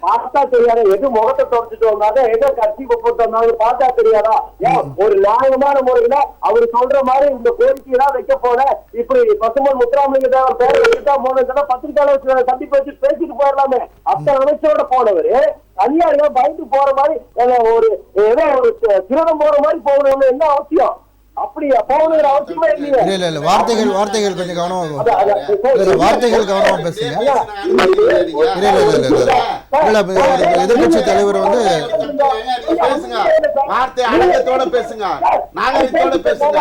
பார்த்தா தெரியாதா? எது முகத்தை தொடச்சிட்டு வந்தாங்க, எதோ கட்சி போட்டு வந்தாங்க பார்த்தா தெரியாதா? ஒரு நியாயமான முறையில அவர் சொல்ற மாதிரி இந்த கோரிக்கை தான் வைக்க போன. இப்படி பசுமன் முத்துராமலிங்க தேவர் பேரை வச்சுட்டா போனதுன்னா பத்திரிகையாளர் சந்திப்பு வச்சு பேசிட்டு போயிடலாமே. அத்தனை அமைச்சரோட போனவரு தனியார் பயந்து போற மாதிரி ஒரு ஏதோ ஒரு திருடம் போற மாதிரி போகணும்னு என்ன அவசியம்? அப்படியா போகணுங்கிற அவசியமே இல்லையா? இல்ல வார்த்தைகள் கொஞ்சம் கவனமா பேசுங்க. எதிர்கட்சி தலைவர் வந்து வார்த்தை அடக்கத்தோட பேசுங்க, நாகரிகத்தோட பேசுங்க.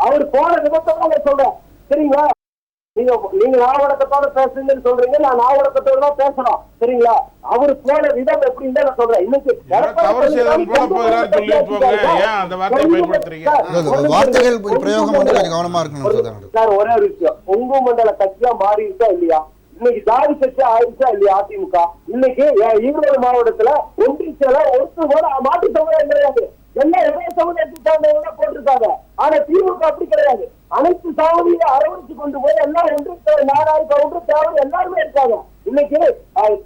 அவர் போன விதத்தை சொல்றேன், சரிங்களா? நீங்க நாவடக்கத்தோட பேசுங்கன்னு சொல்றீங்க, நான் நாவடக்கத்தோட தான் பேசுறோம், சரிங்களா? அவரு போன விதம் எப்படின்னு நான் சொல்றேன். இன்னைக்கு வார்த்தைகள் பிரயோகம் வந்து கொஞ்சம் கவனமா இருக்கணும். ஒரே ஒரு விஷயம், கொங்கு மண்டல கட்சியா மாறி இருக்கா இல்லையா? இன்னைக்கு ஜாதி கட்சி ஆயிடுச்சா இல்லையா அதிமுக? இன்னைக்கு ஈரோடு மாவட்டத்துல ஒன்றிய செயலர் ஒருத்தர் கூட மாற்று சமுதாயம் கிடையாது. எல்லாம் இதே சமுதாயத்தை சார்ந்தவங்க போட்டிருக்காங்க. ஆனா திமுக அப்படி கிடையாது. அனைத்து சாவடியை அரவணைச்சு கொண்டு போய் எல்லாம் ஒன்று நாடாறு கவுண்டர் தேவை எல்லாருமே இருக்காங்க. இன்னைக்கு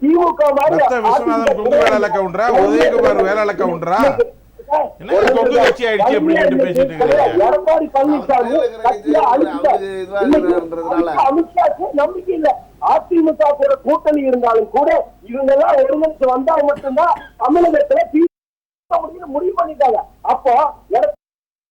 திமுக மாதிரி விஸ்வநாதன் கொங்கு வேளாள கவுண்டரா, உதயகுமார் வேளாள கவுண்டரா, கொங்கு கட்சி ஆயிடுச்சு அப்படின்னு பேசிட்டு எடப்பாடி பழனிசாமி கட்சியை அழிச்சிட்டாரு. அமித்ஷாக்கு நம்பிக்கை இல்ல. அதிமுக கூட கூட்டணி இருந்தாலும் கூட இவங்க எல்லாம் ஒருங்கிணைச்சு வந்தா மட்டும்தான் தமிழகத்துல முடிவு பண்ணிட்டாங்க. அப்போ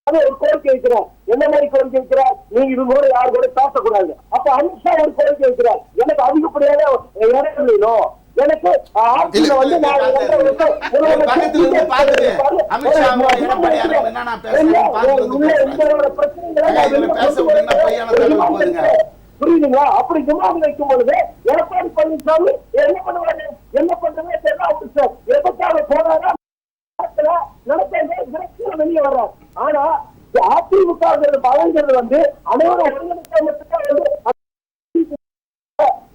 ஒரு கோரிக்கை வைக்கிறார். என்ன மாதிரி கோரிக்கை வைக்கிறார்? நீங்க இவங்களோட யாரு கூட பேசக்கூடாது. அப்ப அமித்ஷா ஒரு கோரிக்கை வைக்கிறார். எனக்கு அதிகப்படியாக இடம் வேணும். எனக்கு ஆட்சியில வந்து புரியுதுங்களா? அப்படி ஜமாத் வைக்கும் பொழுது எடப்பாடி பழனிசாமி என்ன பண்ணுவாங்க, என்ன பண்றதுன்னு தெரியல. எதற்காக போனாரா வெளியே வர்றார். ஆனா அதிமுக பலங்கிறது வந்து அனைவரும் ஒருங்கிணைக்க மட்டும்தான் வந்து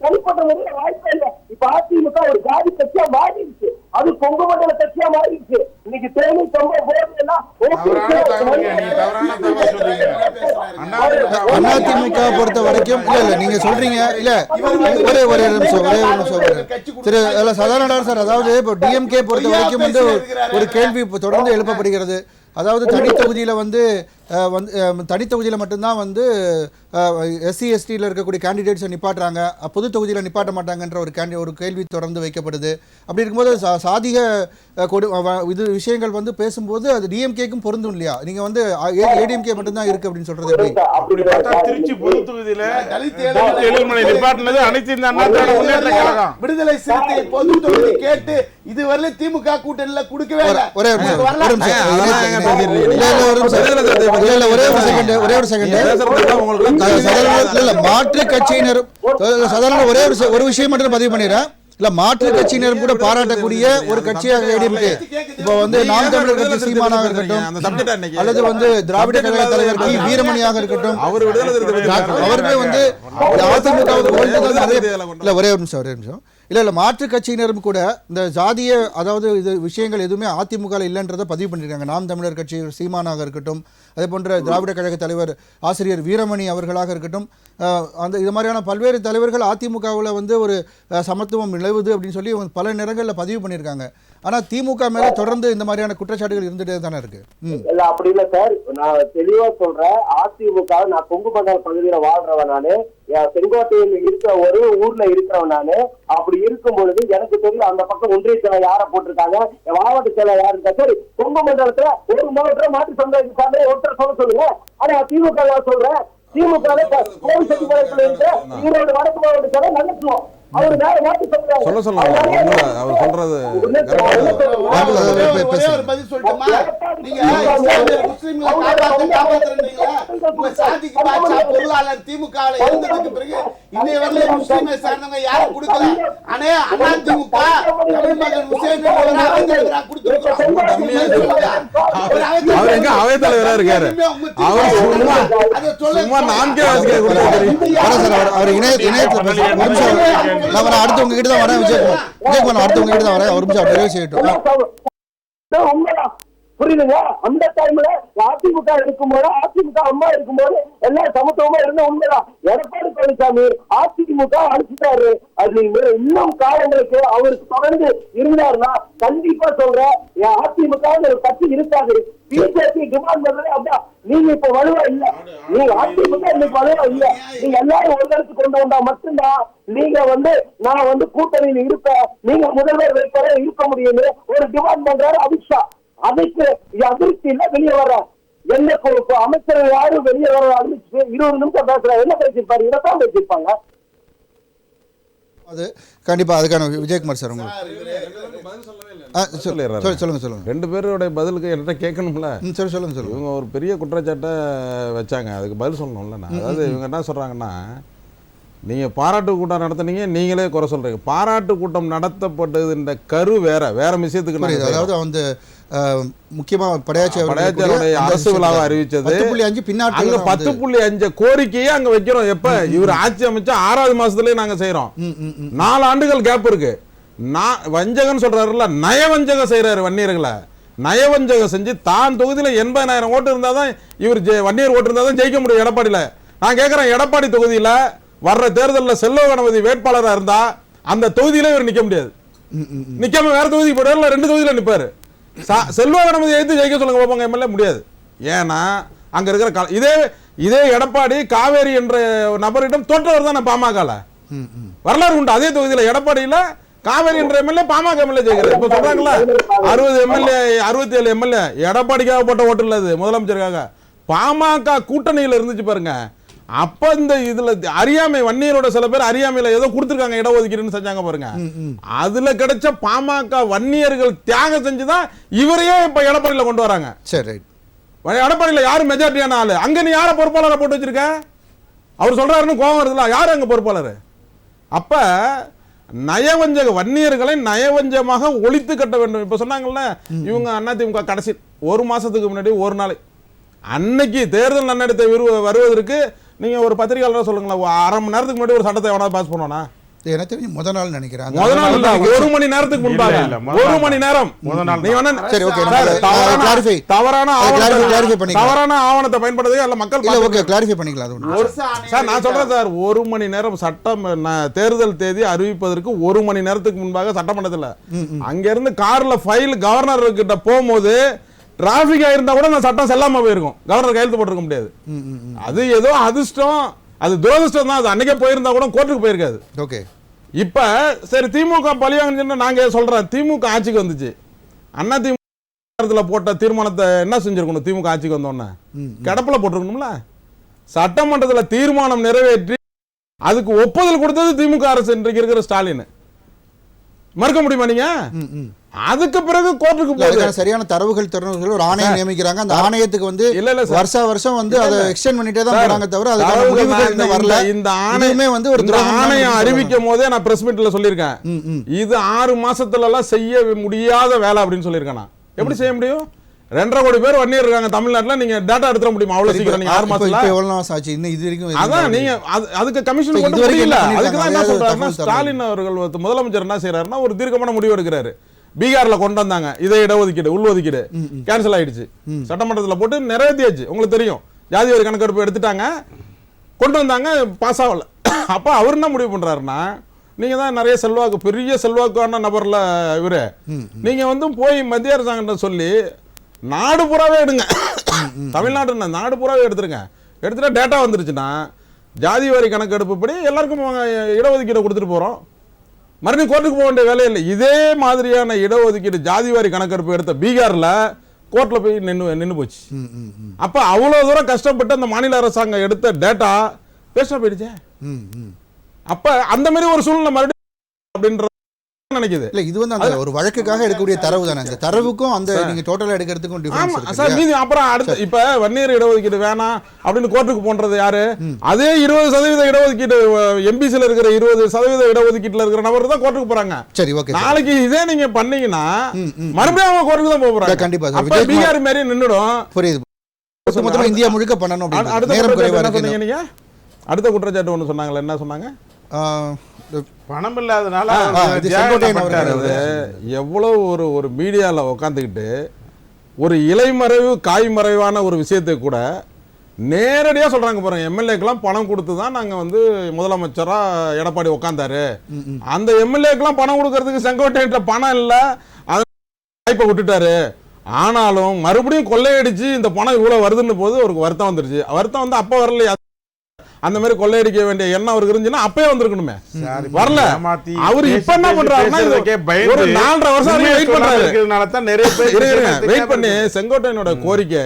தனிப்பட்ட முறையில் வாய்ப்பே இல்லை. இப்ப அதிமுக ஒரு ஜாதி கட்சியா மாறிடுச்சு. அது கொங்கு மண்டல கட்சியா மாறிடுச்சு. இன்னைக்கு தேனி சம்பவம் அதிமுக பொறுத்த வரைக்கும் இல்ல நீங்க சொல்றீங்க இல்ல ஒரே நிமிஷம் திரு சதானந்தன் சார், அதாவது இப்போ டிஎம்கே பொறுத்த வரைக்கும் வந்து ஒரு கேள்வி தொடர்ந்து எழுப்பப்படுகிறது. அதாவது தனித்தொகுதியில் மட்டும்தான் வந்து எஸ்சி எஸ்டியில் இருக்கக்கூடிய கேண்டிடேட்ஸை நிப்பாட்டுறாங்க, பொது தொகுதியில் நிப்பாட்ட மாட்டாங்கன்ற ஒரு கேள்வி தொடர்ந்து வைக்கப்படுது. அப்படி இருக்கும்போது சாதிக இது விஷயங்கள் வந்து பேசும்போது அது டிஎம்கேக்கும் பொருந்தும் இல்லையா? நீங்க வந்து ஏடிஎம்கே மட்டும்தான் இருக்கு அப்படின்னு சொல்றது எப்படி? திருச்சி பொது தொகுதியில ஏழுமலை நிப்பாட்டினது அனைத்து இந்த அண்ணா முன்னேற்ற கழகம் விடுதலை சிறுத்தை பொது தொகுதி கேட்டு இதுவரை திமுக கூட்டணியில கொடுக்கவே இல்லை. ஒரே ஒரு செகண்ட் மாற்று கட்சியினர் சாதாரண ஒரு விஷயம் மட்டும் பதிவு பண்ணிடுறேன். இல்ல மாற்று கட்சியினரும் கூட பாராட்டக்கூடிய ஒரு கட்சியாக ஏடிஎம்கே. இப்போ வந்து நாம் தமிழர் கட்சி சீமானாக இருக்கட்டும் அல்லது வந்து திராவிட கழக தலைவர் கி வீரமணியாக இருக்கட்டும், அவருமே வந்து அதிமுக ஒரே நிமிஷம் இல்ல மாற்று கட்சியினரும் கூட இந்த ஜாதிய அதாவது இது விஷயங்கள் எதுவுமே அதிமுக இல்லைன்றதை பதிவு பண்ணியிருக்காங்க. நாம் தமிழர் கட்சி சீமானாக இருக்கட்டும், அதே போன்ற திராவிட கழக தலைவர் ஆசிரியர் வீரமணி அவர்களாக இருக்கட்டும், அந்த இது மாதிரியான பல்வேறு தலைவர்கள் அதிமுகவில் வந்து ஒரு சமத்துவம் நிலவுது அப்படின்னு சொல்லி பல நேரங்களில் பதிவு பண்ணியிருக்காங்க. ஆனா திமுக மேல தொடர்ந்து இந்த மாதிரியான குற்றச்சாட்டுகள் இருந்துட்டே தானே இருக்கு. இல்ல அப்படி இல்ல சார், நான் தெளிவா சொல்றேன். அதிமுக நான் கொங்கு மண்டல பகுதியில வாழ்றவன் நானு, செங்கோட்டையில் இருக்கிற ஒரு ஊர்ல இருக்கிறவன் நானு. அப்படி இருக்கும் பொழுது எனக்கு தெரியும் அந்த பக்கம் ஒன்றிய செயலர் யார போட்டிருக்காங்க, மாவட்ட செயலர் யாரு இருக்கா. சரி, கொங்கு மண்டலத்துல ஒரு மாவட்ட மாற்று சமுதாயத்தை ஒருத்தர் சொல்லுங்க. ஆனா திமுக சொல்றேன், திமுக கோவில் செட்டிப்பாளையத்துல இருக்க ஈரோடு வடக்கு மாவட்ட செயலர் நல்ல அவர் வேற மாற்று சமுதாயம் பதில் சொல்லட்டுமா? நீங்க முஸ்லிம்களை பொருளாளர் திமுக இருந்ததுக்கு பிறகு இன்னைய வரல முஸ்லிமை சார்ந்தவங்க யாரும் கொடுக்கல. ஆனா அண்ணா திமுக தமிழ் மகன் முஸ்லிம் அடுத்து உங்ககிட்ட தான் வரேன் விஜயகுமார், அடுத்து உங்ககிட்ட தான் வரேன். ஒரு நிமிஷம் நிறைவு செய்யட்டும். புரியுதுங்க? அந்த டைம்ல அதிமுக இருக்கும்போது, அதிமுக அம்மா இருக்கும்போது எல்லாம் சமத்துவமா இருந்த உண்மைதான். எடப்பாடி பழனிசாமி அதிமுக அழிச்சிட்டாரு. அது இன்னும் காலங்களுக்கு அவருக்கு தொடர்ந்து இருந்தாருன்னா கண்டிப்பா சொல்றேன் அதிமுக ஒரு கட்சி இருக்காது. பிஜேபி டிமாண்ட் பண்றது அப்படின்னா நீங்க இப்ப வலுவா இல்ல, நீங்க அதிமுக இன்னைக்கு வலுவா இல்ல. நீங்க எல்லாரும் ஒரு இடத்துக்கு கொண்டு வந்தா மட்டும்தான் நீங்க வந்து நான் வந்து கூட்டணியில் இருப்பேன், நீங்க முதல்வர் வேட்பாளர் இருக்க முடியும்னு ஒரு டிமாண்ட் பண்றாரு அமித்ஷா. அதுக்கு அதிருப்தியில வெளியே வர என்ன அமைச்சர் யாரும் வெளியே வர ஆரம்பிச்சு 20 நிமிஷம் பேசுற என்ன பேசியிருப்பாரு? இதைத்தான் பேசியிருப்பாங்க. அது கண்டிப்பா அதுக்கான விஜயகுமார் சார் சொல்லுங்க. ரெண்டு பேருடைய பதிலுக்கு என்கிட்ட கேட்கணும்ல. சொல்லுங்க. இவங்க ஒரு பெரிய குற்றச்சாட்டை வச்சாங்க, அதுக்கு பதில் சொல்லணும்ல. நான் அதாவது இவங்க என்ன சொல்றாங்கன்னா, நீங்க பாராட்டு கூட்டம் நடத்துனீங்க, நீங்களே குறை சொல்றீங்க. பாராட்டு கூட்டம் நடத்தப்பட்டது இந்த கரு வேற விஷயத்துக்கு நாங்க அதாவது வந்து முக்கியமா படையாச்சியாருடைய அரசு விழாவை அறிவிச்சது 10.5 பின்னாடி அங்க 10.5 கோரிக்கையே அங்க வைக்கிறோம். எப்ப இவர் ஆட்சி அமைச்சா 6வது மாசத்துலயே நாங்க செய்யறோம். 4 ஆண்டுகள் கேப் இருக்கு. வஞ்சகன் சொல்றாருல்ல, நயவஞ்சகம் செய்யறாரு வன்னியர்களை. நயவஞ்சகம் செஞ்சு தான் தொகுதியில 80,000 ஓட்டு இருந்தாதான் இவர் வன்னியர் ஓட்டு இருந்தாதான் ஜெயிக்க முடியும் எடப்பாடியில. நான் கேட்கிறேன், எடப்பாடி தொகுதியில வர்ற தேர்தலில் செல்வ கணபதி வேட்பாளராக இருந்தா அந்த தொகுதியில இவர் நிக்க முடியாது. நிக்காம வேற தொகுதிக்கு போயிடுவார், 2 தொகுதியில நிப்பாரு. செல்வ கணபதி எடுத்து ஜெயிக்க சொல்லுங்க பாப்பாங்க, எம்எல்ஏ முடியாது. ஏன்னா அங்க இருக்கிற இதே எடப்பாடி காவேரி என்ற நபரிடம் தோற்றவர் தான் பாமகல வரலாறு உண்டு. அதே தொகுதியில எடப்பாடியில காவேரி என்ற எம்எல்ஏ பாமக எம்எல்ஏ ஜெயிக்கிறார். இப்ப சொல்றாங்களா 60 எம்எல்ஏ 67 எம்எல்ஏ எடப்பாடிக்காக போட்ட ஓட்டு இல்ல, அது முதலமைச்சருக்காக. பாமக கூட்டணியில இருந்துச்சு பாருங்க. அப்ப இந்த இதுல அறியாமை வன்னியரோட சில பேர் அறியாமையில ஏதோ கொடுத்துருக்காங்க, இடஒதுக்கீடுன்னு செஞ்சாங்க பாருங்க. அதுல கிடைச்ச பாமக வன்னியர்கள் தியாகம் செஞ்சுதான் இவரையே இப்ப எடப்பாடியில கொண்டு வராங்க. சரி, எடப்பாடியில யாரு மெஜாரிட்டியான ஆளு? அங்க நீ யார பொறுப்பாளரை போட்டு வச்சிருக்க? அவர் சொல்றாருன்னு கோபம் வருதுல, யாரு அங்க பொறுப்பாளர்? அப்ப நயவஞ்சக வன்னியர்களை நயவஞ்சமாக ஒழித்து கட்ட வேண்டும். இப்ப சொன்னாங்கல்ல, இவங்க அதிமுக கடைசி 1 மாசத்துக்கு முன்னாடி ஒரு நாளை அன்னைக்கு தேர்தல் நன்னடத்தை வருவதற்கு நீங்க ஒரு பத்திரிகையாளர் சொல்லுங்களேன், 1/2 மணி நேரத்துக்கு முன்னாடி ஒரு சட்டத்தை எவனாவது பாஸ் பண்ணுவானா? எனக்கு தெரிஞ்சு முதல் நாள் நினைக்கிறேன். முதல் நாள் இல்ல, 1 மணி நேரத்துக்கு முன்பாக. 1 மணி நேரம் நீ வேணா சரி, ஓகே, தவறான ஆவணத்தை பயன்படுத்தி அல்ல மக்கள் ஓகே கிளாரிஃபை பண்ணிக்கலாம். சார் நான் சொல்றேன் சார், 1 மணி நேரம் சட்டம் தேர்தல் தேதி அறிவிப்பதற்கு 1 மணி நேரத்துக்கு முன்பாக சட்டமன்றத்தில் அங்க இருந்து கார்ல ஃபைல் கவர்னர் கிட்ட போகும்போது டிராபிக் ஆயிருந்தா கூட நான் சட்டம் செல்லாம போயிருக்கும், கவர்னர் கையெழுத்து போட்டிருக்க முடியாது. அது ஏதோ அதிர்ஷ்டம், அது துரதிர்ஷ்டம் தான். அது அன்னைக்கே போயிருந்தா கூட கோர்ட்டுக்கு போயிருக்காது. ஓகே, இப்ப சரி திமுக பழிவாங்க நாங்க சொல்றோம். திமுக ஆட்சிக்கு வந்துச்சு, அண்ணா திமுக போட்ட தீர்மானத்தை என்ன செஞ்சிருக்கணும்? திமுக ஆட்சிக்கு வந்தோடனே கிடப்புல போட்டிருக்கணும்ல. சட்டமன்றத்தில் தீர்மானம் நிறைவேற்றி அதுக்கு ஒப்புதல் கொடுத்தது திமுக அரசு, இன்றைக்கு இருக்கிற ஸ்டாலின். மறுக்க முடியுமா நீங்க? அதுக்கு பிறகு கோர்ட்டுக்கு போகுது. சரியான தரவுகள் ஒரு ஆணையம் நியமிக்கிறாங்க. அந்த ஆணையத்துக்கு வந்து வருஷம் வந்து அதை எக்ஸ்டெண்ட் பண்ணிட்டே தான் போறாங்க தவிர அதுக்கான முடிவுகள் இன்னும் வரல. இந்த ஆணையமே வந்து ஒரு ஆணையம் அறிவிக்கும் போதே நான் பிரஸ் மீட்ல சொல்லியிருக்கேன், இது 6 மாசத்துல எல்லாம் செய்ய முடியாத வேலை அப்படின்னு சொல்லியிருக்கேன். நான் எப்படி செய்ய முடியும்? 2.5 கோடி பேர் வன்னியர் இருக்காங்க தமிழ்நாட்டுல, நீங்க டேட்டா எடுத்துற முடியுமா அவ்வளவு சீக்கிரம்? நீங்க 6 மாசத்துல எவ்வளவு நாள் ஆச்சு இன்னும் இது வரைக்கும்? அதான் நீங்க அதுக்கு கமிஷன் கொண்டு முடியல. அதுக்கு தான் என்ன சொல்றாருன்னா, ஸ்டாலின் அவர்கள் முதலமைச்சர் என்ன செய்யறாருன்னா ஒரு தீர்க்கமான முடிவு எடுக்கிறாரு. பீகார்ல கொண்டு வந்தாங்க இதை இடஒதுக்கீடு உள்ஒதுக்கீடு கேன்சல் ஆயிடுச்சு, சட்டமன்றத்தில் போட்டு நிறைவேற்றியாச்சு. உங்களுக்கு தெரியும், ஜாதி வாரி கணக்கெடுப்பு எடுத்துட்டாங்க, கொண்டு வந்தாங்க, பாஸ் ஆகல. அப்ப அவர் என்ன முடிவு பண்றாருன்னா, நீங்க தான் நிறைய செல்வாக்கு பெரிய செல்வாக்கான நபர்ல இவரு, நீங்க வந்து போய் மத்திய அரசாங்கம் சொல்லி நாடு பூராவே எடுங்க, தமிழ்நாடு நாடு பூராவே எடுத்துருங்க. எடுத்துட்டா டேட்டா வந்துருச்சுன்னா ஜாதி வாரி கணக்கெடுப்பு படி எல்லாருக்கும் இடஒதுக்கீடு கொடுத்துட்டு போறோம். மறுபடியும் கோர்ட்டுக்கு போக வேண்டிய வேலை இல்லை. இதே மாதிரியான இடஒதுக்கீடு ஜாதி வாரி கணக்கெடுப்பு எடுத்த பீகார்ல கோர்ட்ல போய் நின்று போச்சு. அப்ப அவ்வளவு தூரம் கஷ்டப்பட்டு அந்த மாநில அரசாங்கம் எடுத்த டேட்டா பேச போயிடுச்சே. அப்ப அந்த மாதிரி ஒரு சூழ்நிலை மறுபடியும் அப்படின்ற நினைக்குது. இல்ல இது வந்து அந்த ஒரு வழக்குக்காக எடுக்கக்கூடிய தரவு தானே. அந்த தரவுக்கும் அந்த நீங்க டோட்டலா எடுக்கிறதுக்கும் டிஃபரன்ஸ் இருக்கு சார். மீதி அப்புறம் அடுத்து இப்ப வன்னியர் இடஒதுக்கீடு வேணாம் அப்படின்னு கோர்ட்டுக்கு போன்றது யாரு? அதே 20% இடஒதுக்கீடு எம்பிசில இருக்கிற 20% இடஒதுக்கீட்டுல இருக்கிற நபர் தான் கோர்ட்டுக்கு போறாங்க. சரி, ஓகே. நாளைக்கு இதே நீங்க பண்ணீங்கன்னா மறுபடியும் அவங்க கோர்ட்டுக்கு தான் போறாங்க. கண்டிப்பா சார். பீகார் மாதிரி நின்னுடும். புரியுது. மொத்தமா இந்தியா முழுக்க பண்ணணும். அடுத்த குற்றச்சாட்டு ஒண்ணு சொன்னாங்களே, என்ன சொன்னாங்க? பணம் இல்லாதனால எவ்வளவு ஒரு மீடியால உட்காந்துக்கிட்டு ஒரு இலைமறைவு காய்மறைவான ஒரு விஷயத்தை கூட நேரடியா சொல்றாங்க பாருங்க. எம்எல்ஏக்கெல்லாம் பணம் கொடுத்து தான் நாங்க வந்து முதலமைச்சரா எடப்பாடி உட்கார்ந்தாரு. அந்த எம்எல்ஏக்கெல்லாம் பணம் கொடுக்கறதுக்கு செங்கோட்டையிட்ட பணம் இல்ல, அதை வாய்ப்பை விட்டுட்டாரு. ஆனாலும் மறுபடியும் கொள்ளையடிச்சு இந்த பணம் இவ்வளவு வருதுன்னு போது ஒரு வருத்தம் வந்துருச்சு. வருத்தம் வந்து அப்ப வரலையா? அந்த மாதிரி கொள்ளையடிக்க வேண்டிய எண்ணம் அவருக்கு இருந்துச்சுன்னா அப்பவே வந்திருக்கணுமே, வரல. அவர் இப்ப என்ன பண்றாருன்னா ஒரு 4.5 வருஷம் வெயிட் பண்றாரு. நிறைய பேர் வெயிட் பண்ணி செங்கோட்டையனோட கோரிக்கை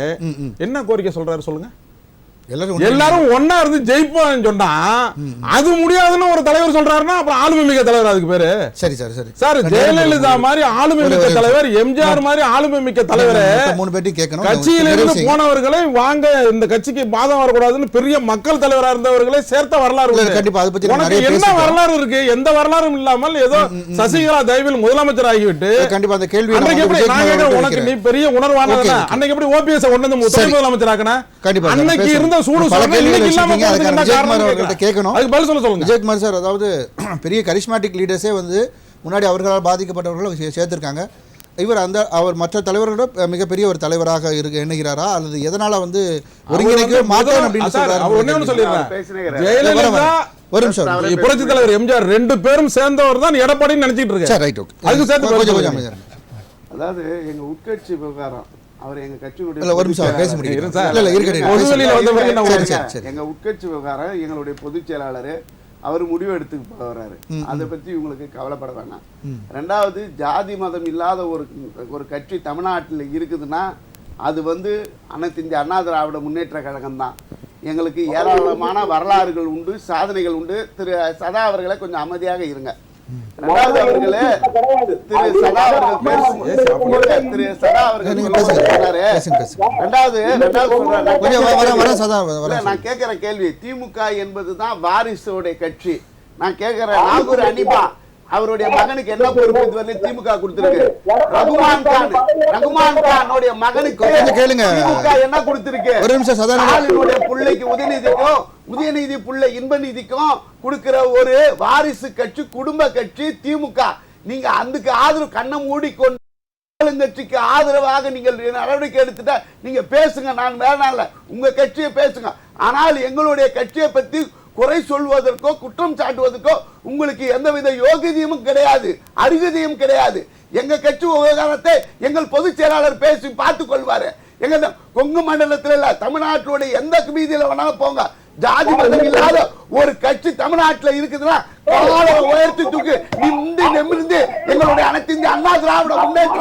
என்ன கோரிக்கை சொல்றாரு சொல்லுங்க. எல்லாரும் ஒன்னா இருந்து ஜெயிப்போம்னு சொன்னா அது முடியாதுன்னு ஒரு தலைவர் சொல்றாருன்னா அப்புறம் ஆளுமை மிக்க தலைவர் அதுக்கு பேரு. சரி சார் சரி சார் ஜெயலலிதா மாதிரி ஆளுமை மிக்க தலைவர், எம்ஜிஆர் மாதிரி ஆளுமை மிக்க தலைவர் 3 பேட்டி கேட்கணும். கட்சியில இருந்து போனவர்களை வாங்க இந்த கட்சிக்கு பாதம் வரக்கூடாதுன்னு பெரிய மக்கள் தலைவரா இருந்தவர்களை சேர்த்த வரலாறு கண்டிப்பா அதை பத்தி உனக்கு என்ன வரலாறு இருக்கு? எந்த வரலாறும் இல்லாமல் ஏதோ சசிகலா தயவில் முதலமைச்சர் ஆகிவிட்டு கண்டிப்பா அந்த கேள்வி உனக்கு நீ பெரிய உணர்வானதா அன்னைக்கு எப்படி ஓபிஎஸ் கொண்டு வந்து முதலமைச்சர் ஆக்கின? கண்டிப்பா அன்னைக்கு இருந்த சூடு விஜயகுமார் சார், அதாவது பெரிய கரிஸ்மாட்டிக் லீடர்ஸே வந்து முன்னாடி அவர்களால் பாதிக்கப்பட்டவர்களை சேர்த்திருக்காங்க. அவர் மற்ற தலைவர்களோட மிகப்பெரிய ஒரு தலைவராக எண்ணுகிறாரா அல்லது எதனால வந்து ஒருங்கிணைக்க மாட்டேன் அப்படின்னு சொல்றாரு? ஜெயலலிதா ஒரு நிமிஷம், புரட்சி தலைவர் எம்ஜிஆர் 2 பேரும் சேர்ந்தவர் தான் எடப்பாடின்னு நினைச்சிட்டு இருக்கு. அதுக்கு சேர்த்து அதாவது எங்க உட்கட்சி விவகாரம் அவர் எங்க கட்சியினுடைய எங்க உட்கட்சி விவகாரம் எங்களுடைய பொதுச் செயலாளர் அவர் முடிவு எடுத்து வர்றாரு. அதை பத்தி உங்களுக்கு கவலைப்பட வேணாம். 2வது, ஜாதி மதம் இல்லாத ஒரு கட்சி தமிழ்நாட்டில் இருக்குதுன்னா அது வந்து அனைத்து இந்திய அண்ணா திராவிட முன்னேற்ற கழகம் தான். எங்களுக்கு ஏராளமான வரலாறுகள் உண்டு, சாதனைகள் உண்டு. திரு சதா அவர்களை கொஞ்சம் அமைதியாக இருங்க. 2வது அவர்களே, திரு சதா அவர்கள் நான் கேட்கிற கேள்வி, திமுக என்பதுதான் வாரிசுடைய கட்சி. நான் கேட்கிறேன், நாகூர் அனிபா அவருடைய மகனுக்கு என்ன பொறுப்பு இதுவரை திமுக கொடுத்திருக்கு? ரகுமான் கானுடைய மகனுக்கு திமுக என்ன கொடுத்திருக்கு? ஸ்டாலினுடைய பிள்ளைக்கு உதயநிதி பிள்ளை இன்ப நிதிக்கும் கொடுக்கிற ஒரு வாரிசு கட்சி, குடும்ப கட்சி திமுக. நீங்க அதுக்கு ஆதரவு கண்ணை மூடிக்கொண்டு கட்சிக்கு ஆதரவாக நீங்கள் நடவடிக்கை எடுத்துட்டா நீங்க பேசுங்க, நான் வேணாம்ல, உங்க கட்சியை பேசுங்க. ஆனால் எங்களுடைய கட்சியை பத்தி குறை சொல்வதற்கோ குற்றம் சாட்டுவதற்கோ உங்களுக்கு எந்தவித யோகியமும் கிடையாது, அருகதையும் கிடையாது. எங்க கட்சி விவகாரத்தை எங்கள் பொதுச் செயலாளர் பேசி பார்த்துக் கொள்வாரு. எங்க கொங்கு மண்டலத்தில் இல்ல, தமிழ்நாட்டினுடைய எந்த வீதியில வேணாலும் போங்க, ஜாதி மதம் இல்லாத ஒரு கட்சி தமிழ்நாட்டில் இருக்குதுன்னா காலை உயர்த்தி தூக்கி நிமிர்ந்து எங்களுடைய அனைத்து இந்திய அண்ணா திராவிட முன்னேற்ற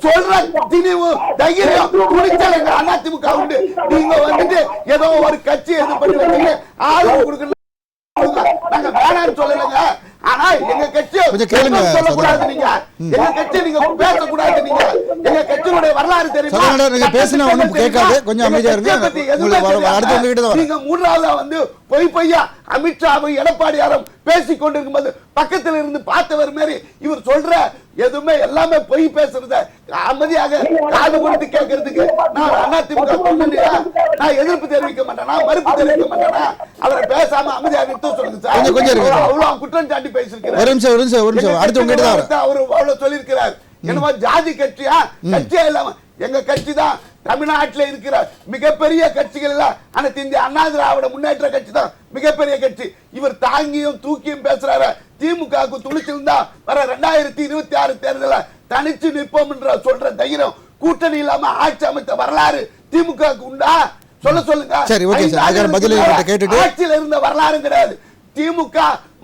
சொல்ற திணிவு தைரியம் துணிச்சல் எங்க அதிமுக உண்டு. நீங்க வந்துட்டு ஏதோ ஒரு கட்சி எது பண்ணி வச்சுட்டு ஆதரவு கொடுக்கணும் நாங்க வேணாம்னு சொல்லலைங்க. ஆனா எங்க கட்சி சொல்லக்கூடாது, நீங்க எங்க கட்சி நீங்க பேசக்கூடாது. நீங்க எங்க கட்சியினுடைய வரலாறு தெரியுமா? நீங்க 3வது வந்து பொய்யா அமித்ஷாவும் எடப்பாடியாரும் பேசிக் கொண்டிருக்கும் போது பக்கத்தில் இருந்து பார்த்தவர் மாதிரி இவர் சொல்ற எதுவுமே எல்லாமே பொய் பேசுறத அமைதியாக காது கொடுத்து கேட்கறதுக்கு நான் அதிமுக நான் எதிர்ப்பு தெரிவிக்க மாட்டேனா, மறுப்பு தெரிவிக்க மாட்டேனா? அவரை பேசாம அமைதியாக நிறுத்த சொல்லுங்க சார். அவ்வளவு குற்றம் சாட்டி பேசிருக்கிறார். அவரு அவ்வளவு சொல்லியிருக்கிறார். என்னவா ஜாதி கட்சியா? கட்சியா இல்லாம எங்க கட்சி தான் தமிழ்நாட்டில் இருக்கிற மிகப்பெரிய கட்சிகள் எல்லாம் அனைத்து இந்திய அண்ணா திராவிட முன்னேற்ற கட்சி தான் மிகப்பெரிய கட்சி. இவர் தாங்கியும் தூக்கியும் பேசுறாரு. திமுக துணிச்சிருந்தா வர 2026 தேர்தல தனிச்சு நிற்போம் என்ற சொல்ற தைரியம், கூட்டணி இல்லாம ஆட்சி அமைத்த வரலாறு திமுக உண்டா? சொல்லுங்க. ஆட்சியில் இருந்த வரலாறு கிடையாது. திமுக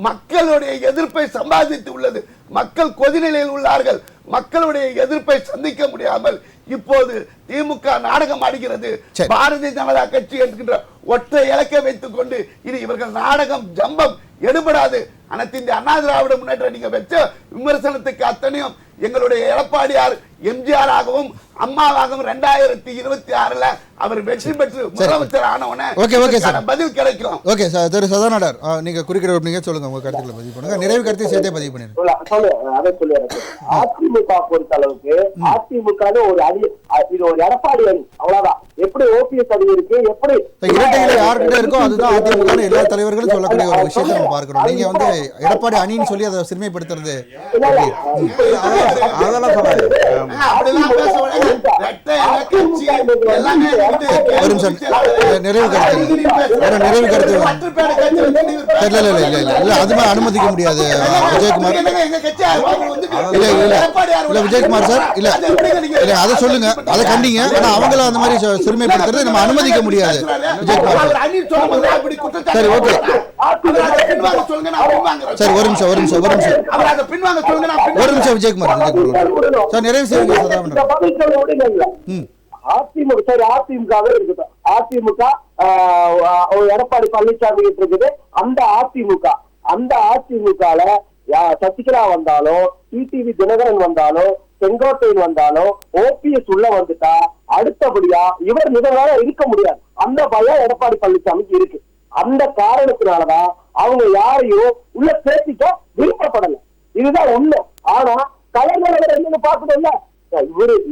மக்களுடைய எதிர்ப்பை சம்பாதித்து உள்ளது. மக்கள் கொதிநிலையில் உள்ளார்கள். மக்களுடைய எதிர்ப்பை சந்திக்க முடியாமல் இப்போது திமுக நாடகம் ஆடுகிறது. பாரதிய ஜனதா கட்சி என்கின்ற ஒற்றை இலக்கை வைத்துக் கொண்டு இனி இவர்கள் நாடகம் ஜம்பம் எடுபடாது. அனைத்து இந்திய அண்ணா திராவிட முன்னேற்ற நீங்க வச்ச விமர்சனத்துக்கு அத்தனையும் எங்களுடைய எடப்பாடியார் எம்ஜிஆர் ஆகவும் அம்மாவாகவும் 2026 அவர் வெற்றி பெற்று முதலமைச்சர் ஆனவனே பதில் கிடைக்கும். ஓகே சார், திரு சதானடர் நீங்க குறுக்கிட நீங்க சொல்லுங்க, உங்க கருத்துக்களை பதிவு பண்ணுங்க. நிறைவு கருத்தை சேர்த்தே பதிவு பண்ணிருக்கேன். அதிமுக பொறுத்த அளவுக்கு அதிமுக ஒரு எடப்பாடி அணி, அவ்வளவுதான். எப்படி ஓபிஎஸ் அணி இருக்கு, எப்படி இரட்டைகளை யார்கிட்ட இருக்கோ அதுதான் அதிமுக எல்லா தலைவர்களும் சொல்லக்கூடிய ஒரு விஷயத்தை நம்ம பார்க்கிறோம். நீங்க வந்து எடப்பாடி அணின்னு சொல்லி அதை சிறுமைப்படுத்துறது அதெல்லாம் சொல்லாது. நிறைவு கருத்து அதுமே அனுமதிக்க முடியாது விஜயகுமார். விஜயகுமார் சார் இல்ல அதை சொல்லுங்க, அதை கண்டிங்க. ஆனா அவங்கள அந்த மாதிரி சிறுமைப்படுத்துறது நம்ம அனுமதிக்க முடியாது விஜயகுமார். சரி ஓகே சரி ஒரு நிமிஷம் விஜயகுமார் சார் நிறைவு செய்யுங்க. அதிமுக இருக்கட்டும், அதிமுக எடப்பாடி பழனிசாமி இருக்குது. அந்த அதிமுகல சசிகலா வந்தாலும், டிடிவி தினகரன் வந்தாலும், செங்கோட்டையன் வந்தாலும், ஓபிஎஸ் உள்ள வந்துட்டா அடுத்தபடியா இவர் முதல்வராக இருக்க முடியாது. அந்த பயம் எடப்பாடி பழனிசாமிக்கு இருக்கு. அந்த காரணத்தினாலதான் அவங்க யாரையும் உள்ள சேர்த்திக்க விருப்பப்படல. இதுதான் உண்மை. ஆனா கலைஞர் என்னன்னு பாக்கணும்ல,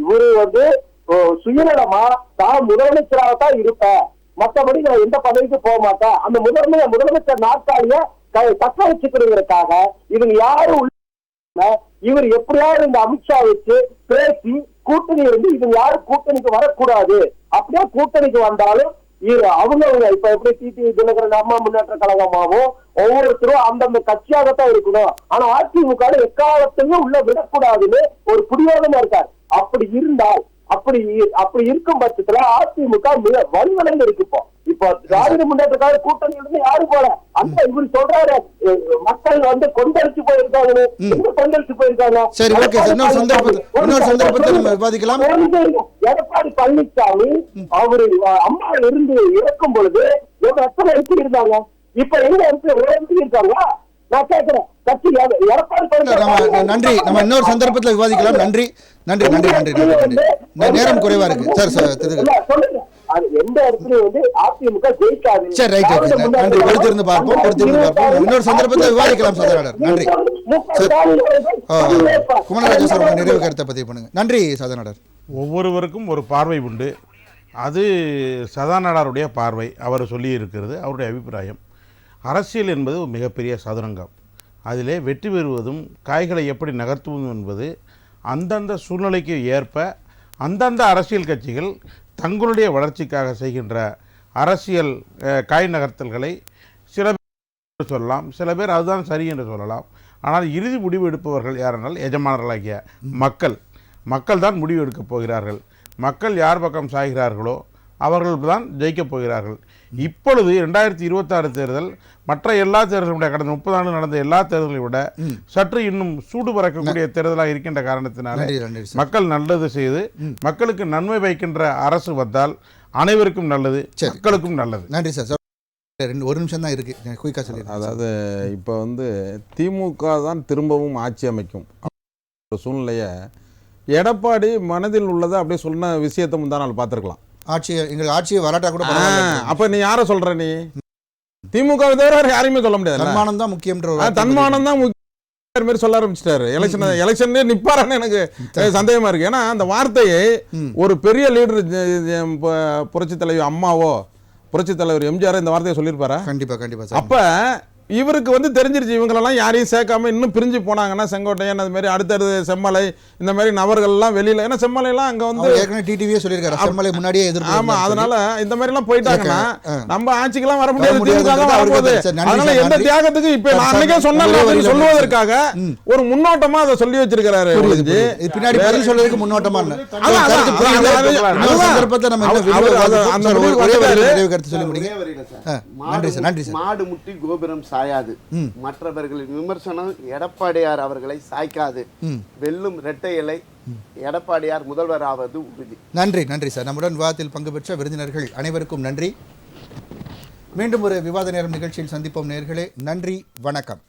இவரு வந்து சுயநலமா தான் முதலமைச்சராகத்தான் இருப்பேன், மற்றபடி நான் எந்த பதவிக்கு போக மாட்டேன், அந்த முதலமைச்சர் நாற்காலிய தக்க வச்சுக்கிறதுக்காக இவங்க யாரும் இவர் எப்படியாவது இந்த அமித்ஷா வச்சு பேசி கூட்டணி இருந்து இவங்க யாரும் கூட்டணிக்கு வரக்கூடாது. அப்படியே கூட்டணிக்கு வந்தாலும் அவங்க இப்ப எப்படி டிடிவி தினகரன் அம்மா முன்னேற்ற கழகமாவும் ஒவ்வொருத்தரும் அந்தந்த கட்சியாகத்தான் இருக்கணும். ஆனா அதிமுக எக்காலத்தையும் உள்ள விடக்கூடாதுன்னு ஒரு புடிவாதமா இருக்காரு. அப்படி இருந்தால் அப்படி இருக்கும் பட்சத்துல அதிமுக மிக வலுவடைந்து இருக்கு. இப்போ திராவிட முன்னேற்ற கழக கூட்டணி இருந்து யாரு போல அந்த இவர் சொல்றாரு மக்கள் வந்து கொந்தளிச்சு போயிருக்காங்க. கொந்தளிச்சு போயிருக்காங்க. எடப்பாடி பழனிசாமி அவரு அம்மா இருந்து இறக்கும் பொழுது எத்தனை எம்பி இருந்தாங்க, இப்ப எங்க எம்பி இருக்காங்க? நான் கேட்கிறேன். நன்றி. நம்ம இன்னொரு சந்தர்ப்பத்தில் விவாதிக்கலாம். நன்றி நன்றி நன்றி நன்றி நன்றி. நேரம் குறைவா இருக்கு சார். எந்த இடத்துலயும் வந்து அதிமுக ஜெயிக்காது. சரி, ரைட். நன்றி. பொறுத்திருந்து பார்ப்போம். இன்னொரு சந்தர்ப்பத்தில் விவாதிக்கலாம் சதநாடர். நன்றி. குமரராஜா சார் உங்க நிறைவு கருத்தை பதிவு பண்ணுங்க. நன்றி சதநாடர். ஒவ்வொருவருக்கும் ஒரு பார்வை உண்டு. அது சதாநாடாருடைய பார்வை. அவர் சொல்லி இருக்கிறது அவருடைய அபிப்பிராயம். அரசியல் என்பது ஒரு மிகப்பெரிய சதுரங்கம். அதிலே வெற்றி பெறுவதும் காய்களை எப்படி நகர்த்துவதும் என்பது அந்தந்த சூழ்நிலைக்கு ஏற்ப அந்தந்த அரசியல் கட்சிகள் தங்களுடைய வளர்ச்சிக்காக செய்கின்ற அரசியல் காய் நகர்த்தல்களை சில பேர் சொல்லலாம், சில பேர் அதுதான் சரி என்று சொல்லலாம். ஆனால் இறுதி முடிவு எடுப்பவர்கள் யாரென்றால் எஜமானர்களாகிய மக்கள் தான் முடிவு எடுக்கப் போகிறார்கள். மக்கள் யார் பக்கம் சாய்கிறார்களோ அவர்கள் தான் ஜெயிக்கப் போகிறார்கள். இப்பொழுது 2026 தேர்தல் மற்ற எல்லா தேர்தலும் கடந்த 30 ஆண்டு நடந்த எல்லா தேர்தலை விட சற்று இன்னும் சூடு பறக்கக்கூடிய தேர்தலாக இருக்கின்ற காரணத்தினால மக்கள் நல்லது செய்து மக்களுக்கு நன்மை வைக்கின்ற அரசு வந்தால் அனைவருக்கும் நல்லது, மக்களுக்கும் நல்லது. நன்றி சார். ஒரு நிமிஷம் தான் இருக்கு, குயிக்கா சொல்லி. அதாவது இப்போ வந்து திமுக தான் திரும்பவும் ஆட்சி அமைக்கும் சூழ்நிலையை எடப்பாடி மனதில் உள்ளதை அப்படியே சொன்ன விஷயத்தை முந்தா நாள் பார்த்துருக்கலாம். எங்களுக்கு ஆட்சியை வராட்டா கூட அப்ப நீ யார சொல்ற? நீ திமுக தவிர யாரையுமே சொல்ல முடியாது. தன்மானம் தான் முக்கியம். தன்மானம் தான் முக்கியம் சொல்ல ஆரம்பிச்சிட்டாரு. எலெக்ஷன்ல நிப்பாரான்னு எனக்கு சந்தேகமா இருக்கு. ஏன்னா அந்த வார்த்தையை ஒரு பெரிய லீடர் புரட்சி தலைவர் அம்மாவோ புரட்சி தலைவர் எம்ஜிஆர் இந்த வார்த்தையை சொல்லியிருப்பாரா? கண்டிப்பா. அப்ப இவருக்கு வந்து தெரிஞ்சிருச்சு இவங்களெல்லாம் யாரையும் சேர்க்காம இன்னும் பிரிஞ்சு போனாங்கன்னா செங்கோட்டையன் அது மாதிரி அடுத்தடுத்து செம்மலை இந்த மாதிரி நபர்கள் எல்லாம் வெளியில, ஏன்னா செம்மலை எல்லாம் அங்க வந்து டிடிவியே சொல்லியிருக்காரு செம்மலை முன்னாடியே எதிர்ப்பு. ஆமா, அதனால இந்த மாதிரி எல்லாம் போயிட்டாங்கன்னா நம்ம ஆட்சிக்கெல்லாம் வர முடியாது. அதனால எந்த தியாகத்துக்கு இப்ப நான் அன்னைக்கே சொன்னேன் சொல்லுவதற்காக ஒரு முன்னோட்டமா அதை சொல்லி வச்சிருக்கிறாரு. பின்னாடி பதில் சொல்றதுக்கு முன்னோட்டமா மாடு முட்டி கோபுரம் சாயாது. மற்றவர்களின் விமர்சனம் எடப்பாடியார் அவர்களை சாய்க்காது. வெல்லும் இரட்டை இலை எடப்பாடியார் முதல்வர் ஆவது உறுதி. நன்றி சார். நம்முடன் விவாதத்தில் பங்கு பெற்ற விருந்தினர்கள் அனைவருக்கும் நன்றி. மீண்டும் ஒரு விவாத நேரம் நிகழ்ச்சியில் சந்திப்போம் நேயர்களே. நன்றி, வணக்கம்.